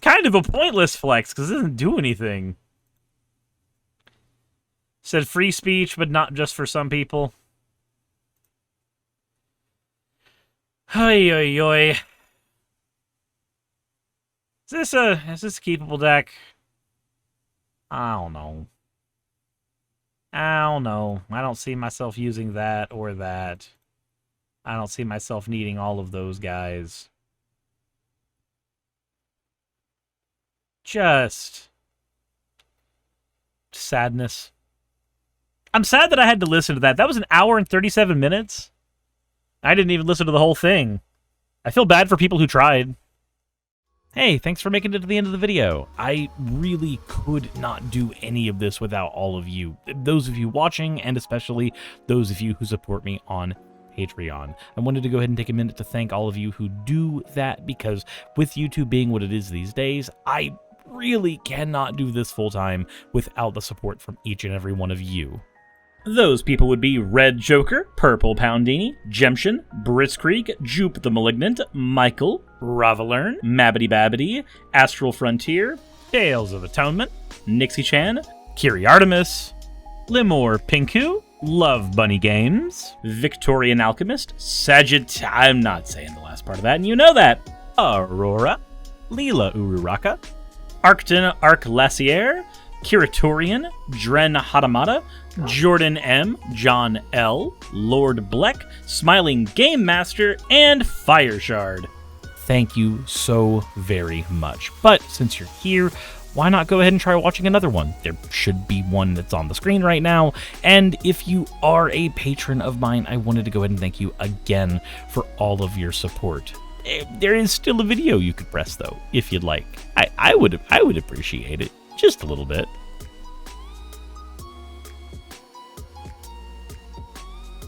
kind of a pointless flex because it doesn't do anything. Said free speech, but not just for some people. Oy, oy, oy. Is this a keepable deck? I don't know. I don't know. I don't see myself using that or that. I don't see myself needing all of those guys. Just sadness. I'm sad that I had to listen to that. That was an hour and 37 minutes. I didn't even listen to the whole thing. I feel bad for people who tried. Hey, thanks for making it to the end of the video. I really could not do any of this without all of you. Those of you watching, and especially those of you who support me on Patreon. I wanted to go ahead and take a minute to thank all of you who do that, because with YouTube being what it is these days, I really cannot do this full-time without the support from each and every one of you. Those people would be Red Joker, Purple Poundini, Jemshin, Britzkrieg, Jupe the Malignant, Michael, Ravalern, Mabbity Babbity, Astral Frontier, Tales of Atonement, Nixie Chan, Kiri Artemis, Limor Pinku, Love Bunny Games, Victorian Alchemist, I'm not saying the last part of that, and you know that, Aurora, Leela Ururaka, Arcton Arclacier, Kiratorian, Dren Hadamata, Jordan M, John L, Lord Bleck, Smiling Game Master, and Fireshard. Thank you so very much. But since you're here, why not go ahead and try watching another one? There should be one that's on the screen right now. And if you are a patron of mine, I wanted to go ahead and thank you again for all of your support. There is still a video you could press, though, if you'd like. I would appreciate it just a little bit.